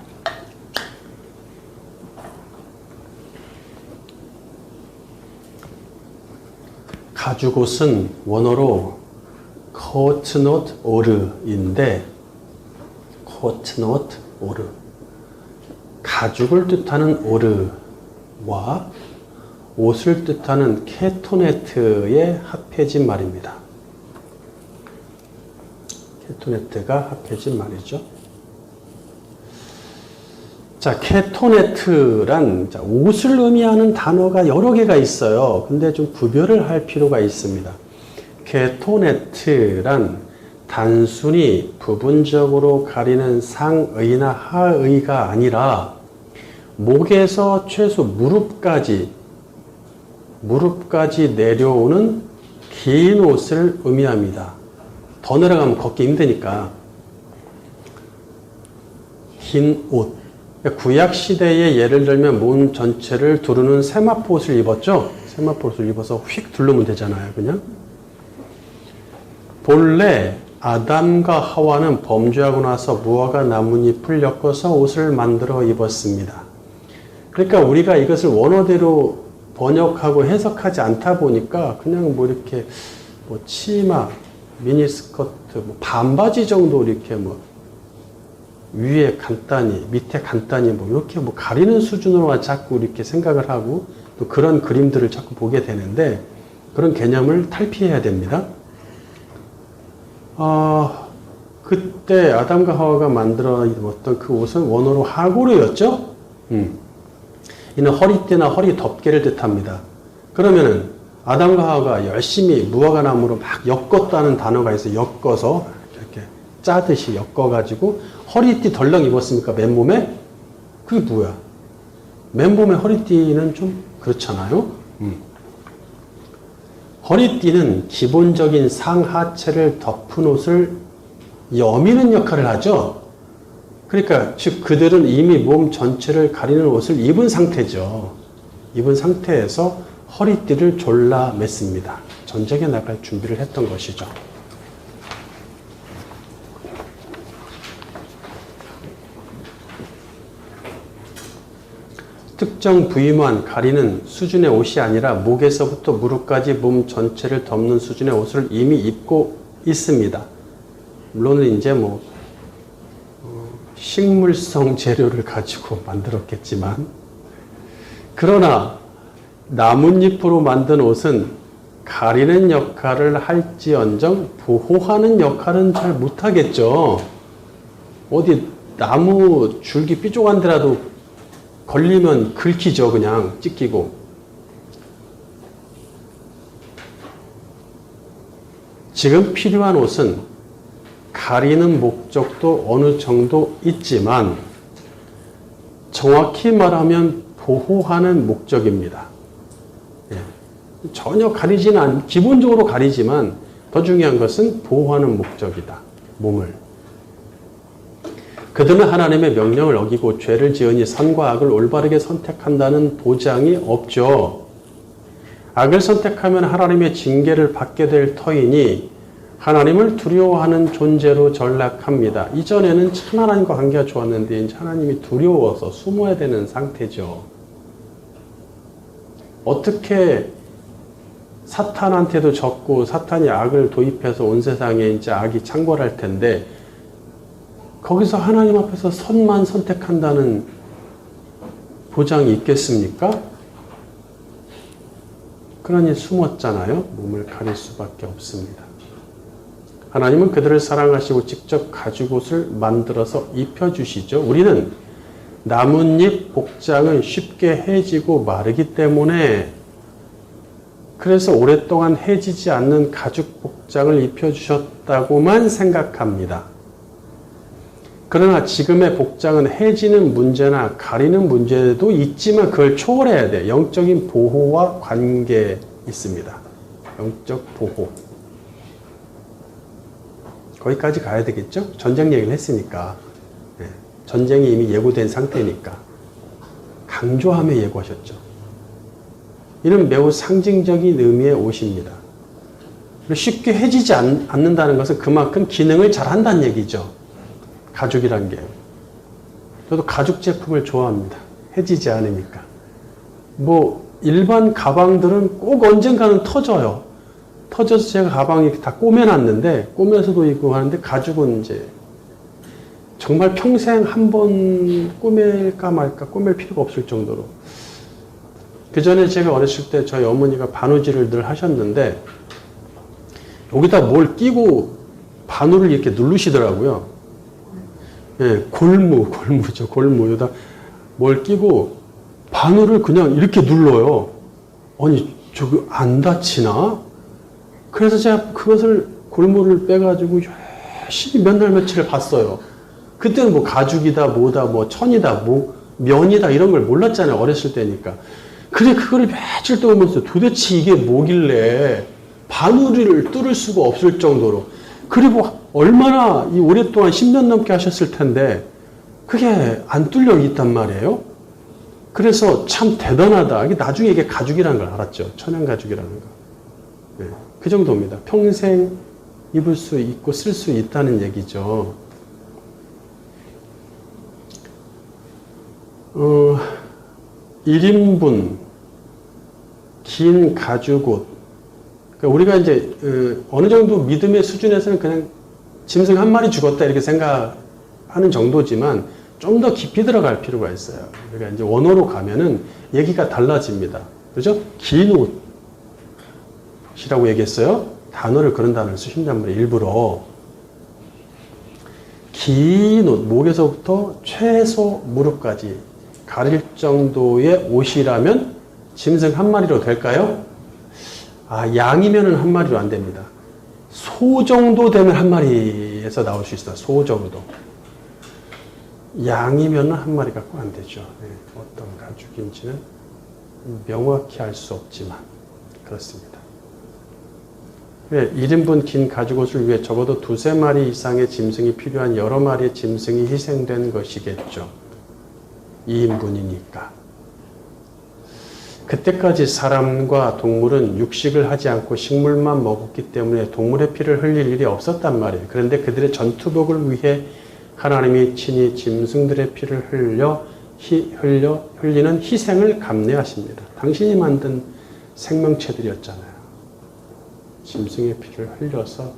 가죽옷은 원어로 코트노트 오르인데, 코트노트 오르, 가죽을 뜻하는 오르와 옷을 뜻하는 케토네트의 합해진 말입니다. 케토네트가 합해진 말이죠. 자, 케토네트란 옷을 의미하는 단어가 여러 개가 있어요. 근데 좀 구별을 할 필요가 있습니다. 케토네트란 단순히 부분적으로 가리는 상의나 하의가 아니라 목에서 최소 무릎까지 내려오는 긴 옷을 의미합니다. 더 내려가면 걷기 힘드니까 긴 옷. 구약 시대에 예를 들면 몸 전체를 두르는 세마포옷을 입었죠. 세마포옷을 입어서 휙 두르면 되잖아요. 그냥 본래 아담과 하와는 범죄하고 나서 무화과 나뭇잎을 엮어서 옷을 만들어 입었습니다. 그러니까 우리가 이것을 원어대로 번역하고 해석하지 않다 보니까 그냥 뭐 이렇게 뭐 치마, 미니스커트, 뭐 반바지 정도 이렇게 뭐 위에 간단히, 밑에 간단히 뭐 이렇게 뭐 가리는 수준으로만 자꾸 이렇게 생각을 하고 또 그런 그림들을 자꾸 보게 되는데 그런 개념을 탈피해야 됩니다. 그때 아담과 하와가 만들어 입었던 그 옷은 원어로 하고르였죠. 이는 허리띠나 허리 덮개를 뜻합니다. 그러면은 아담과 하와가 열심히 무화과 나무로 막 엮었다는 단어가 있어요. 엮어서 이렇게 짜듯이 엮어가지고 허리띠 덜렁 입었습니까? 맨몸에? 그게 뭐야? 맨몸에 허리띠는 좀 그렇잖아요. 허리띠는 기본적인 상하체를 덮은 옷을 여미는 역할을 하죠. 그러니까 즉 그들은 이미 몸 전체를 가리는 옷을 입은 상태죠. 입은 상태에서 허리띠를 졸라 맸습니다. 전쟁에 나갈 준비를 했던 것이죠. 특정 부위만 가리는 수준의 옷이 아니라 목에서부터 무릎까지 몸 전체를 덮는 수준의 옷을 이미 입고 있습니다. 물론 이제 식물성 재료를 가지고 만들었겠지만, 그러나 나뭇잎으로 만든 옷은 가리는 역할을 할지언정 보호하는 역할은 잘 못하겠죠. 어디 나무 줄기 삐죽한 데라도 걸리면 긁히죠. 그냥 찢기고. 지금 필요한 옷은 가리는 목적도 어느 정도 있지만 정확히 말하면 보호하는 목적입니다. 예. 전혀 가리지는 기본적으로 가리지만 더 중요한 것은 보호하는 목적이다. 몸을. 그들은 하나님의 명령을 어기고 죄를 지으니 선과 악을 올바르게 선택한다는 보장이 없죠. 악을 선택하면 하나님의 징계를 받게 될 터이니 하나님을 두려워하는 존재로 전락합니다. 이전에는 참 하나님과 관계가 좋았는데 이제 하나님이 두려워서 숨어야 되는 상태죠. 어떻게 사탄한테도 졌고 사탄이 악을 도입해서 온 세상에 이제 악이 창궐할 텐데 거기서 하나님 앞에서 선만 선택한다는 보장이 있겠습니까? 그러니 숨었잖아요. 몸을 가릴 수밖에 없습니다. 하나님은 그들을 사랑하시고 직접 가죽옷을 만들어서 입혀주시죠. 우리는 나뭇잎 복장은 쉽게 해지고 마르기 때문에 그래서 오랫동안 해지지 않는 가죽 복장을 입혀주셨다고만 생각합니다. 그러나 지금의 복장은 해지는 문제나 가리는 문제도 있지만 그걸 초월해야 돼. 영적인 보호와 관계 있습니다. 영적 보호. 거기까지 가야 되겠죠? 전쟁 얘기를 했으니까. 네. 전쟁이 이미 예고된 상태니까. 강조하며 예고하셨죠. 이는 매우 상징적인 의미의 옷입니다. 쉽게 해지지 않는다는 것은 그만큼 기능을 잘 한다는 얘기죠. 가죽이란 게. 저도 가죽 제품을 좋아합니다. 해지지 않으니까. 일반 가방들은 꼭 언젠가는 터져요. 터져서 제가 가방에 다 꼬매놨는데, 꼬매서도 입고 하는데, 가죽은 이제 정말 평생 한 번 꼬맬까 말까, 꼬맬 필요가 없을 정도로. 그 전에 제가 어렸을 때 저희 어머니가 바느질을 늘 하셨는데, 여기다 뭘 끼고 바늘을 이렇게 누르시더라고요. 예, 골무죠. 골무에다 뭘 끼고 바늘을 그냥 이렇게 눌러요. 아니, 저거 안 다치나? 그래서 제가 그것을 골무를 빼가지고 열심히 몇 날 며칠을 봤어요. 그때는 가죽이다, 천이다, 면이다 이런 걸 몰랐잖아요. 어렸을 때니까. 그래, 그거를 며칠 동안 보면서 도대체 이게 뭐길래 바늘을 뚫을 수가 없을 정도로. 그리고 얼마나 오랫동안 10년 넘게 하셨을 텐데 그게 안 뚫려 있단 말이에요. 그래서 참 대단하다. 나중에 이게 가죽이라는 걸 알았죠. 천연 가죽이라는 거. 네, 그 정도입니다. 평생 입을 수 있고 쓸 수 있다는 얘기죠. 1인분 긴 가죽옷. 그러니까 우리가 이제 어느 정도 믿음의 수준에서는 그냥 짐승 한 마리 죽었다 이렇게 생각하는 정도지만 좀 더 깊이 들어갈 필요가 있어요. 그러니까 이제 원어로 가면은 얘기가 달라집니다. 그죠? 긴 옷이라고 얘기했어요. 그런 단어를 쓰신단 말이에요. 일부러. 긴 옷, 목에서부터 최소 무릎까지 가릴 정도의 옷이라면 짐승 한 마리로 될까요? 양이면은 한 마리로 안 됩니다. 소 정도 되면 한 마리에서 나올 수 있어요. 소 정도. 양이면은 한 마리 갖고 안 되죠. 네, 어떤 가죽인지는 명확히 알 수 없지만 그렇습니다. 왜 1인분 긴 가죽옷을 위해 적어도 2~3마리 이상의 짐승이 필요한 여러 마리의 짐승이 희생된 것이겠죠. 2인분이니까. 그때까지 사람과 동물은 육식을 하지 않고 식물만 먹었기 때문에 동물의 피를 흘릴 일이 없었단 말이에요. 그런데 그들의 전투복을 위해 하나님이 친히 짐승들의 피를 흘리는 희생을 감내하십니다. 당신이 만든 생명체들이었잖아요. 짐승의 피를 흘려서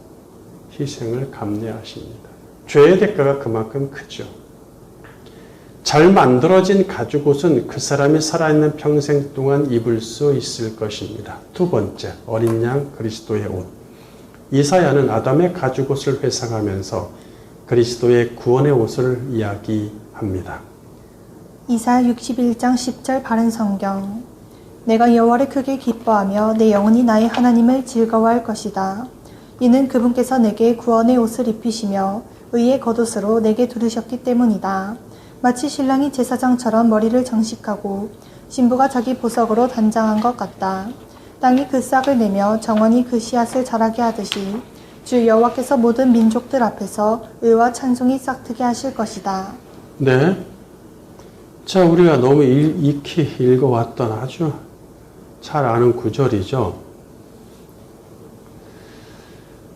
희생을 감내하십니다. 죄의 대가가 그만큼 크죠. 잘 만들어진 가죽옷은 그 사람이 살아있는 평생 동안 입을 수 있을 것입니다. 두 번째, 어린 양 그리스도의 옷. 이사야는 아담의 가죽옷을 회상하면서 그리스도의 구원의 옷을 이야기합니다. 이사야 61장 10절 바른 성경. 내가 여호와를 크게 기뻐하며 내 영혼이 나의 하나님을 즐거워할 것이다. 이는 그분께서 내게 구원의 옷을 입히시며 의의 겉옷으로 내게 두르셨기 때문이다. 마치 신랑이 제사장처럼 머리를 장식하고 신부가 자기 보석으로 단장한 것 같다. 땅이 그 싹을 내며 정원이 그 씨앗을 자라게 하듯이 주 여호와께서 모든 민족들 앞에서 의와 찬송이 싹트게 하실 것이다. 네. 자, 우리가 너무 익히 읽어왔던 아주 잘 아는 구절이죠.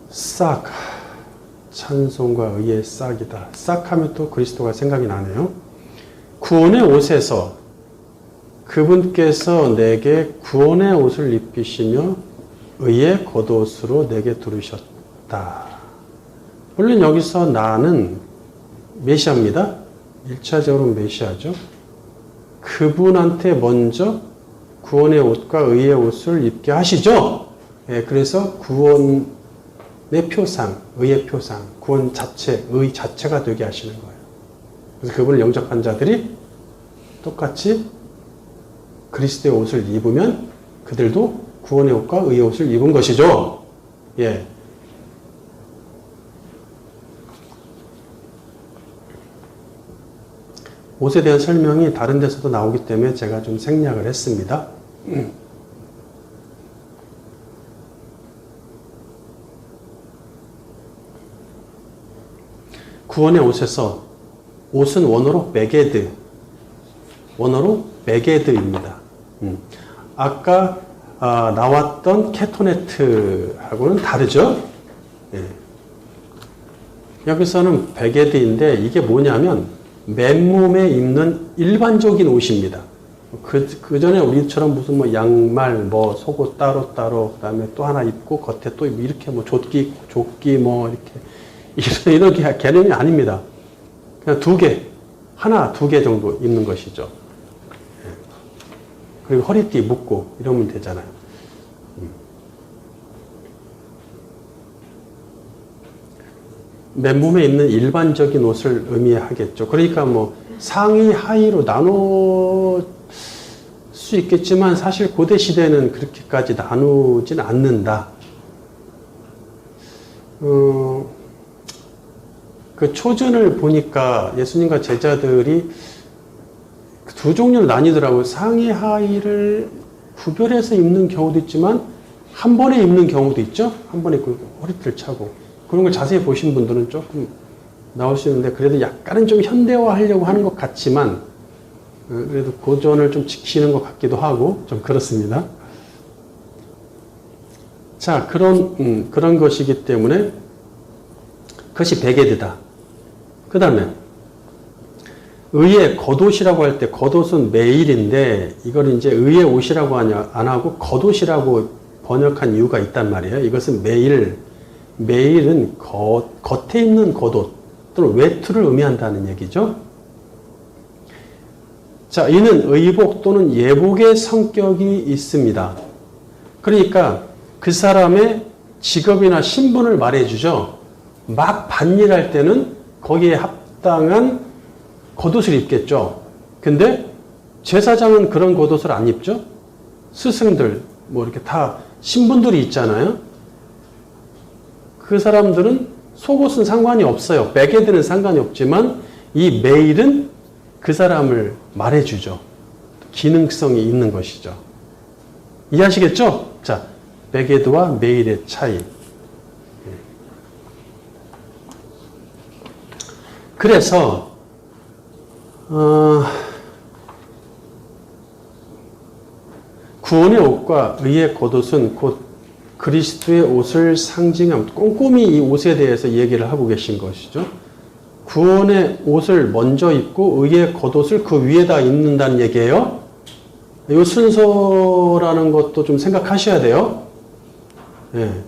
싹, 찬송과 의의 싹이다. 싹하면 또 그리스도가 생각이 나네요. 구원의 옷에서 그분께서 내게 구원의 옷을 입히시며 의의 겉옷으로 내게 두르셨다. 물론 여기서 나는 메시아입니다. 1차적으로 메시아죠. 그분한테 먼저 구원의 옷과 의의 옷을 입게 하시죠. 예, 그래서 구원의 표상, 의의 표상, 구원 자체, 의 자체가 되게 하시는 거예요. 그래서 그분을 영접한 자들이 똑같이 그리스도의 옷을 입으면 그들도 구원의 옷과 의의 옷을 입은 것이죠. 예. 옷에 대한 설명이 다른 데서도 나오기 때문에 제가 좀 생략을 했습니다. 구원의 옷에서 옷은 원어로 베게드, 원어로 베게드입니다. 아까 나왔던 케토네트하고는 다르죠? 예. 여기서는 베게드인데 이게 뭐냐면 맨몸에 입는 일반적인 옷입니다. 그 전에 우리처럼 무슨 뭐 양말, 뭐 속옷 따로, 그 다음에 또 하나 입고 겉에 또 이렇게 뭐 조끼 뭐 이렇게 이런 개념이 아닙니다. 그냥 두 개 정도 입는 것이죠. 그리고 허리띠 묶고 이러면 되잖아요. 맨몸에 입는 일반적인 옷을 의미하겠죠. 그러니까 뭐 상의 하의로 나눌 수 있겠지만 사실 고대 시대는 그렇게까지 나누진 않는다. 그 초전을 보니까 예수님과 제자들이 두 종류로 나뉘더라고요. 상의 하의를 구별해서 입는 경우도 있지만 한 번에 입는 경우도 있죠. 한 번에 입고 허리띠를 차고. 그런 걸 자세히 보신 분들은 조금 나올 수 있는데 그래도 약간은 좀 현대화하려고 하는 것 같지만 그래도 고전을 좀 지키는 것 같기도 하고 좀 그렇습니다. 자, 그런 것이기 때문에 그것이 베게드다. 그 다음에 의의 겉옷이라고 할 때 겉옷은 매일인데 이걸 이제 의의 옷이라고 안 하고 겉옷이라고 번역한 이유가 있단 말이에요. 이것은 매일은 겉에 있는 겉옷 또는 외투를 의미한다는 얘기죠. 자, 이는 의복 또는 예복의 성격이 있습니다. 그러니까 그 사람의 직업이나 신분을 말해주죠. 막 밭일할 때는 거기에 합당한 겉옷을 입겠죠. 근데 제사장은 그런 겉옷을 안 입죠. 스승들 뭐 이렇게 다 신분들이 있잖아요. 그 사람들은 속옷은 상관이 없어요. 베게드는 상관이 없지만 이 메일은 그 사람을 말해주죠. 기능성이 있는 것이죠. 이해하시겠죠? 자, 베게드와 메일의 차이. 그래서 구원의 옷과 의의 겉옷은 곧 그리스도의 옷을 상징합니다. 꼼꼼히 이 옷에 대해서 얘기를 하고 계신 것이죠. 구원의 옷을 먼저 입고 의의 겉옷을 그 위에다 입는다는 얘기예요. 이 순서라는 것도 좀 생각하셔야 돼요. 예.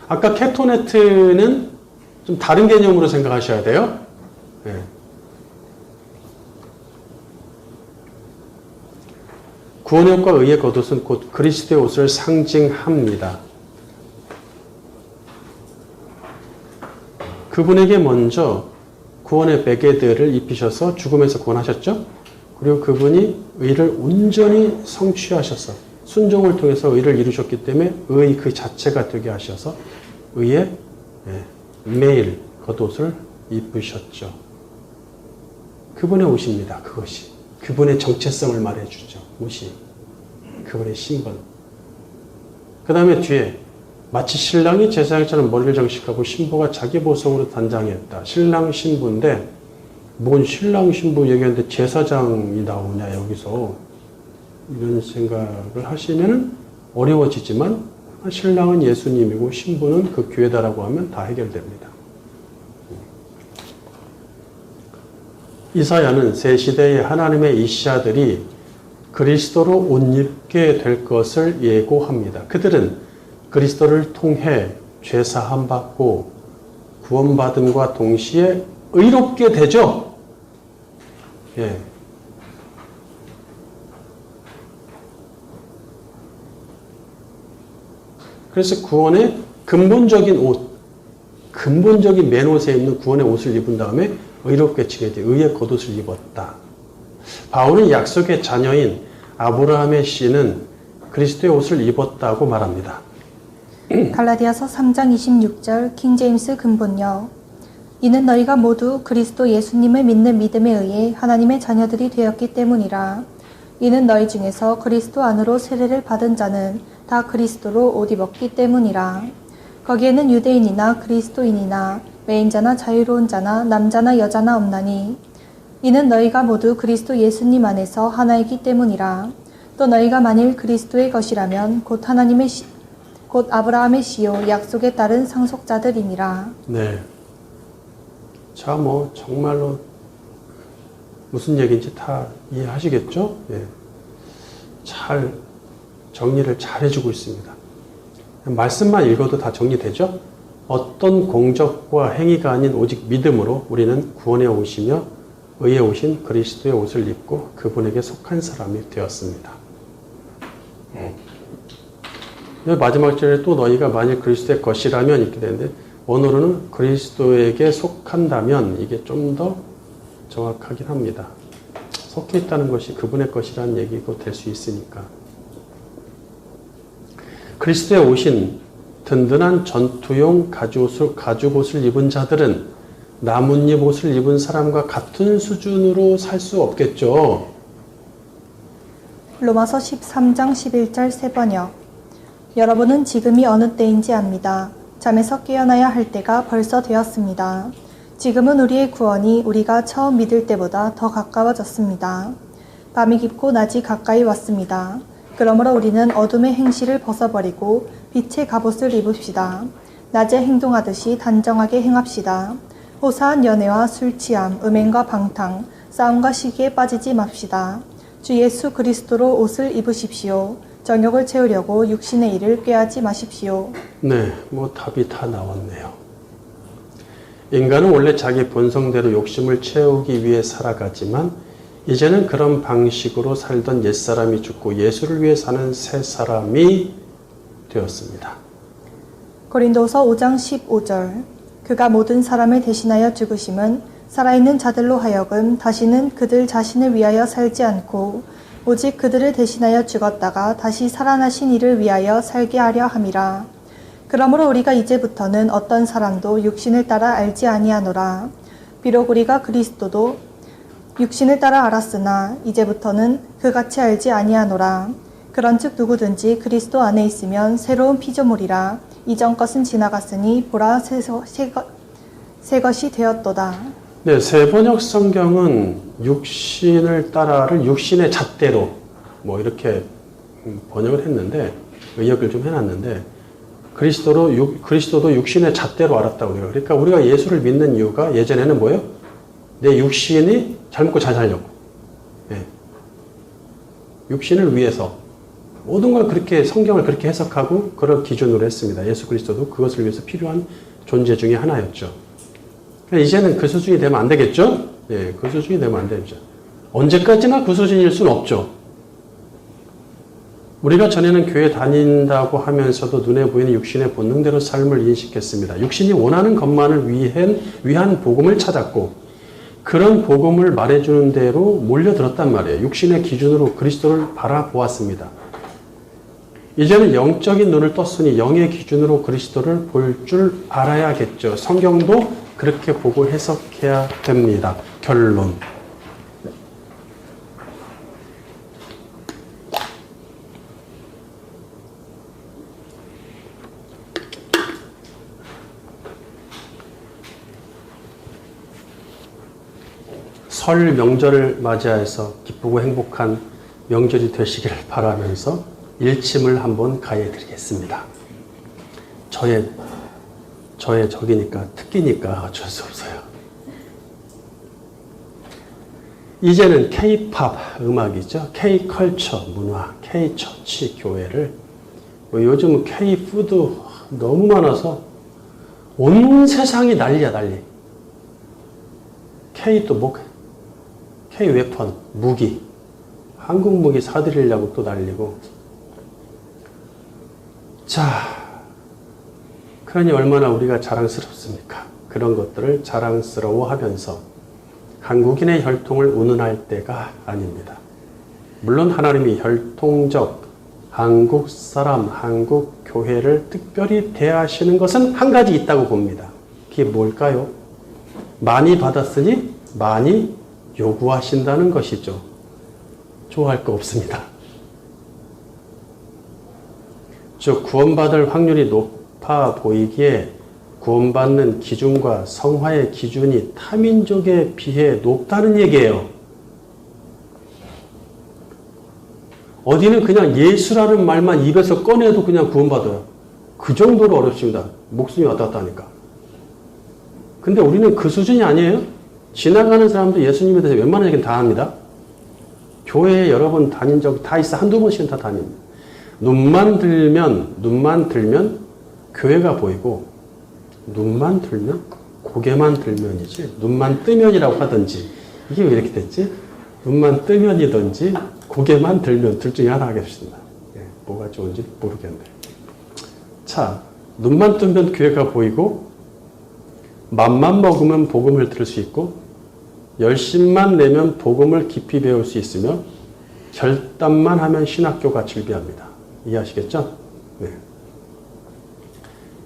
아까 케토네트는 좀 다른 개념으로 생각하셔야 돼요. 예. 구원의 옷과 의의 겉옷은 곧 그리스도의 옷을 상징합니다. 그분에게 먼저 구원의 베개들을 입히셔서 죽음에서 구원하셨죠. 그리고 그분이 의를 온전히 성취하셔서 순종을 통해서 의를 이루셨기 때문에 의 그 자체가 되게 하셔서 의의 매일 겉옷을 입으셨죠. 그분의 옷입니다. 그것이. 그분의 정체성을 말해주죠. 옷이. 그분의 신분. 그 다음에 뒤에 마치 신랑이 제사장처럼 머리를 장식하고 신부가 자기 보석으로 단장했다. 신랑 신부인데 뭔 신랑 신부 얘기하는데 제사장이 나오냐 여기서 이런 생각을 하시면 어려워지지만 신랑은 예수님이고 신부는 그 교회다라고 하면 다 해결됩니다. 이사야는 새 시대의 하나님의 이시아들이 그리스도로 옷 입게 될 것을 예고합니다. 그들은 그리스도를 통해 죄사함 받고 구원받음과 동시에 의롭게 되죠. 예. 그래서 구원의 근본적인 옷, 근본적인 맨옷에 입는 구원의 옷을 입은 다음에 의롭게 치게 돼. 의의 겉옷을 입었다. 바울은 약속의 자녀인 아브라함의 씨는 그리스도의 옷을 입었다고 말합니다. 갈라디아서 3장 26절 킹제임스 근본역. 이는 너희가 모두 그리스도 예수님을 믿는 믿음에 의해 하나님의 자녀들이 되었기 때문이라. 이는 너희 중에서 그리스도 안으로 세례를 받은 자는 다 그리스도로 옷 입었기 때문이라. 거기에는 유대인이나 그리스도인이나 매인자나 자유로운 자나 남자나 여자나 없나니 이는 너희가 모두 그리스도 예수님 안에서 하나이기 때문이라. 또 너희가 만일 그리스도의 것이라면 곧 아브라함의 씨요 약속에 따른 상속자들이니라. 네. 자, 뭐 정말로 무슨 얘기인지 다 이해하시겠죠? 예. 잘 정리를 잘 해주고 있습니다. 말씀만 읽어도 다 정리되죠? 어떤 공적과 행위가 아닌 오직 믿음으로 우리는 구원에 오시며 의에 오신 그리스도의 옷을 입고 그분에게 속한 사람이 되었습니다. 마지막 절에 또 너희가 만일 그리스도의 것이라면 이렇게 되는데 원어로는 그리스도에게 속한다면 이게 좀 더 정확하긴 합니다. 속해 있다는 것이 그분의 것이라는 얘기고 될 수 있으니까. 그리스도에 오신 든든한 전투용 가죽옷을 입은 자들은 나뭇잎 옷을 입은 사람과 같은 수준으로 살 수 없겠죠. 로마서 13장 11절 세번역. 여러분은 지금이 어느 때인지 압니다. 잠에서 깨어나야 할 때가 벌써 되었습니다. 지금은 우리의 구원이 우리가 처음 믿을 때보다 더 가까워졌습니다. 밤이 깊고 낮이 가까이 왔습니다. 그러므로 우리는 어둠의 행실을 벗어버리고 빛의 갑옷을 입읍시다. 낮에 행동하듯이 단정하게 행합시다. 호사한 연애와 술 취함, 음행과 방탕, 싸움과 시기에 빠지지 맙시다. 주 예수 그리스도로 옷을 입으십시오. 정욕을 채우려고 육신의 일을 꾀하지 마십시오. 네, 뭐 답이 다 나왔네요. 인간은 원래 자기 본성대로 욕심을 채우기 위해 살아가지만 이제는 그런 방식으로 살던 옛사람이 죽고 예수를 위해 사는 새 사람이 되었습니다. 고린도서 5장 15절. 그가 모든 사람을 대신하여 죽으심은 살아있는 자들로 하여금 다시는 그들 자신을 위하여 살지 않고 오직 그들을 대신하여 죽었다가 다시 살아나신 이를 위하여 살게 하려 함이라. 그러므로 우리가 이제부터는 어떤 사람도 육신을 따라 알지 아니하노라. 비록 우리가 육신을 따라 알았으나 이제부터는 그같이 알지 아니하노라. 그런즉 누구든지 그리스도 안에 있으면 새로운 피조물이라. 이전 것은 지나갔으니 보라 새 것이 되었도다. 네, 새 번역 성경은 육신을 따라를 육신의 잣대로 뭐 이렇게 번역을 했는데, 의역을 좀 해놨는데, 그리스도도 육신의 잣대로 알았다고 그래요. 그러니까 우리가 예수를 믿는 이유가 예전에는 뭐예요? 내 육신이 잘 먹고 잘 살려고. 예. 육신을 위해서 모든 걸 그렇게 성경을 그렇게 해석하고 그런 기준으로 했습니다. 예수 그리스도도 그것을 위해서 필요한 존재 중에 하나였죠. 이제는 그 수준이 되면 안 되겠죠? 예, 그 수준이 되면 안 되죠. 언제까지나 그 수준일 수는 없죠. 우리가 전에는 교회 다닌다고 하면서도 눈에 보이는 육신의 본능대로 삶을 인식했습니다. 육신이 원하는 것만을 위한 복음을 찾았고, 그런 복음을 말해주는 대로 몰려들었단 말이에요. 육신의 기준으로 그리스도를 바라보았습니다. 이제는 영적인 눈을 떴으니 영의 기준으로 그리스도를 볼 줄 알아야겠죠. 성경도 그렇게 보고 해석해야 됩니다. 결론. 설 명절을 맞이해서 기쁘고 행복한 명절이 되시기를 바라면서 일침을 한번 가해드리겠습니다. 저의 적이니까, 특기니까 어쩔 수 없어요. 이제는 K-팝 음악이죠. K-컬처 문화, K-처치 교회를, 요즘 K-푸드 너무 많아서 온 세상이 난리야, 난리. K 또 뭐, K-웨펀, 무기. 한국 무기 사드리려고 또 난리고. 자, 그러니 얼마나 우리가 자랑스럽습니까? 그런 것들을 자랑스러워하면서 한국인의 혈통을 운운할 때가 아닙니다. 물론 하나님이 혈통적 한국 사람, 한국 교회를 특별히 대하시는 것은 한 가지 있다고 봅니다. 그게 뭘까요? 많이 받았으니 많이 요구하신다는 것이죠. 좋아할 거 없습니다. 즉, 구원받을 확률이 높아 보이기에 구원받는 기준과 성화의 기준이 타민족에 비해 높다는 얘기예요. 어디는 그냥 예수라는 말만 입에서 꺼내도 그냥 구원받아요. 그 정도로 어렵습니다. 목숨이 왔다 갔다 하니까. 근데 우리는 그 수준이 아니에요. 지나가는 사람도 예수님에 대해서 웬만한 얘기는 다 합니다. 교회에 여러 번 다닌 적 다 있어. 한두 번씩은 다 다닙니다. 눈만 들면 교회가 보이고, 눈만 들면 고개만 들면이지, 눈만 뜨면이라고 하든지, 이게 왜 이렇게 됐지? 눈만 뜨면이든지 고개만 들면, 둘 중에 하나 하겠습니다. 예, 뭐가 좋은지 모르겠네. 자, 눈만 뜨면 교회가 보이고, 맘만 먹으면 복음을 들을 수 있고, 열심만 내면 복음을 깊이 배울 수 있으며, 결단만 하면 신학교가 즐비합니다. 이해하시겠죠? 네.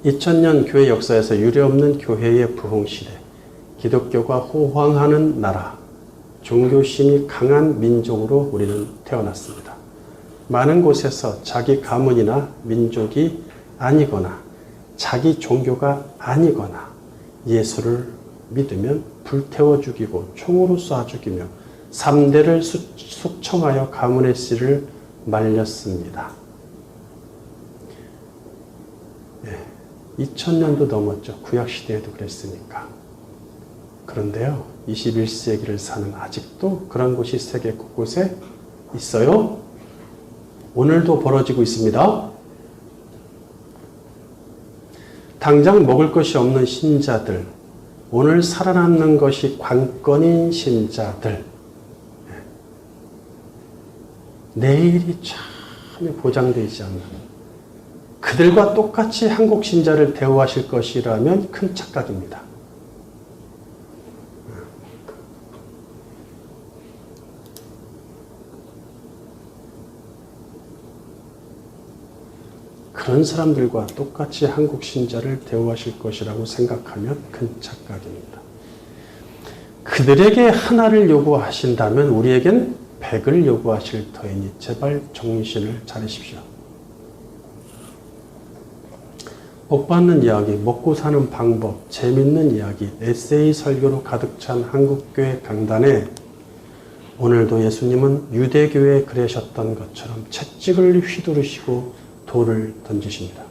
2000년 교회 역사에서 유례없는 교회의 부흥시대, 기독교가 호황하는 나라, 종교심이 강한 민족으로 우리는 태어났습니다. 많은 곳에서 자기 가문이나 민족이 아니거나 자기 종교가 아니거나 예수를 믿으면 불태워 죽이고 총으로 쏴 죽이며 3대를 숙청하여 가문의 씨를 말렸습니다. 2000년도 넘었죠. 구약시대에도 그랬으니까. 그런데요, 21세기를 사는 아직도 그런 곳이 세계 곳곳에 있어요. 오늘도 벌어지고 있습니다. 당장 먹을 것이 없는 신자들, 오늘 살아남는 것이 관건인 신자들, 내일이 참 보장되지 않는 그들과 똑같이 한국 신자를 대우하실 것이라면 큰 착각입니다. 그런 사람들과 똑같이 한국 신자를 대우하실 것이라고 생각하면 큰 착각입니다. 그들에게 하나를 요구하신다면 우리에겐 100을 요구하실 터이니 제발 정신을 차리십시오. 복 받는 이야기, 먹고 사는 방법, 재밌는 이야기, 에세이 설교로 가득 찬 한국교회 강단에 오늘도 예수님은 유대교에 그러셨던 것처럼 채찍을 휘두르시고 돌을 던지십니다.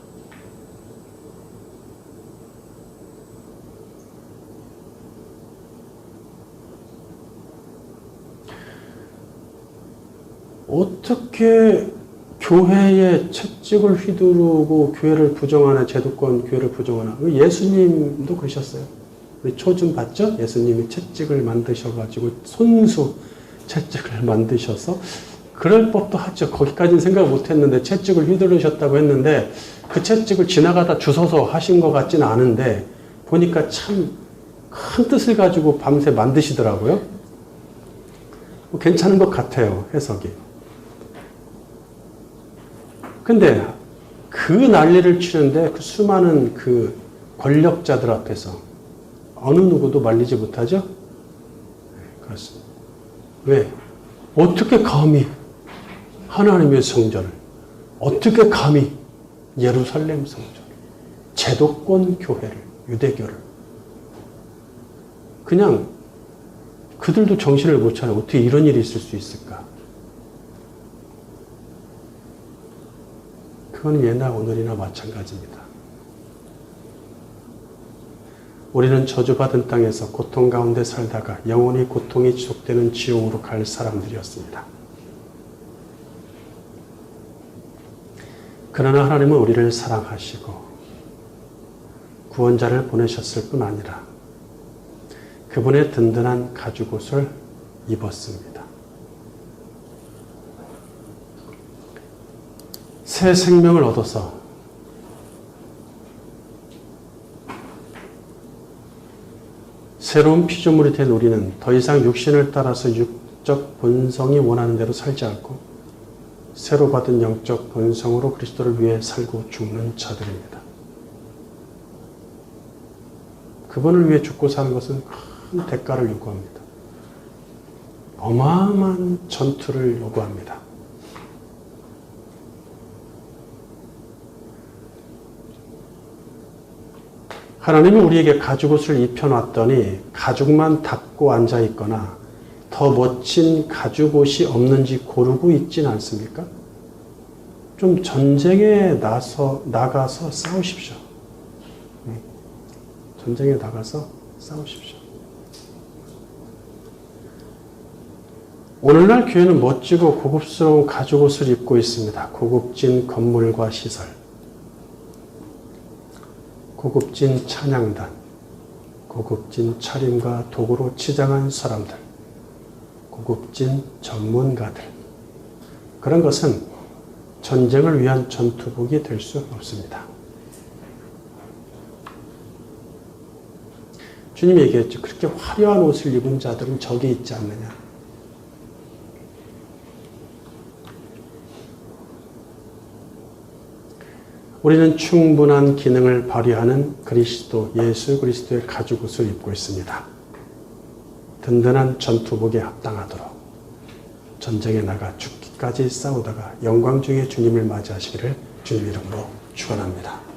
어떻게 교회에 채찍을 휘두르고 교회를 부정하나, 제도권 교회를 부정하나. 예수님도 그러셨어요. 우리 초중 봤죠? 예수님이 채찍을 만드셔가지고 손수 채찍을 만드셔서 그럴 법도 하죠. 거기까지는 생각 못했는데 채찍을 휘두르셨다고 했는데 그 채찍을 지나가다 주워서 하신 것 같지는 않은데 보니까 참 큰 뜻을 가지고 밤새 만드시더라고요. 괜찮은 것 같아요. 해석이. 근데 그 난리를 치는데 그 수많은 그 권력자들 앞에서 어느 누구도 말리지 못하죠? 그렇습니다. 왜? 어떻게 감히 하나님의 성전을, 어떻게 감히 예루살렘 성전을, 제도권 교회를, 유대교를 그냥 그들도 정신을 못 차려. 어떻게 이런 일이 있을 수 있을까? 그건 예나 오늘이나 마찬가지입니다. 우리는 저주받은 땅에서 고통 가운데 살다가 영원히 고통이 지속되는 지옥으로 갈 사람들이었습니다. 그러나 하나님은 우리를 사랑하시고 구원자를 보내셨을 뿐 아니라 그분의 든든한 가죽옷을 입었습니다. 새 생명을 얻어서 새로운 피조물이 된 우리는 더 이상 육신을 따라서 육적 본성이 원하는 대로 살지 않고 새로 받은 영적 본성으로 그리스도를 위해 살고 죽는 자들입니다. 그분을 위해 죽고 사는 것은 큰 대가를 요구합니다. 어마어마한 전투를 요구합니다. 하나님이 우리에게 가죽옷을 입혀놨더니 가죽만 닫고 앉아있거나 더 멋진 가죽옷이 없는지 고르고 있진 않습니까? 좀 전쟁에 나가서 싸우십시오. 전쟁에 나가서 싸우십시오. 오늘날 교회는 멋지고 고급스러운 가죽옷을 입고 있습니다. 고급진 건물과 시설, 고급진 찬양단, 고급진 차림과 도구로 치장한 사람들, 고급진 전문가들. 그런 것은 전쟁을 위한 전투복이 될 수 없습니다. 주님이 얘기했죠. 그렇게 화려한 옷을 입은 자들은 저기 있지 않느냐. 우리는 충분한 기능을 발휘하는 그리스도, 예수 그리스도의 가죽옷을 입고 있습니다. 든든한 전투복에 합당하도록 전쟁에 나가 죽기까지 싸우다가 영광 중에 주님을 맞이하시기를 주님 이름으로 축원합니다.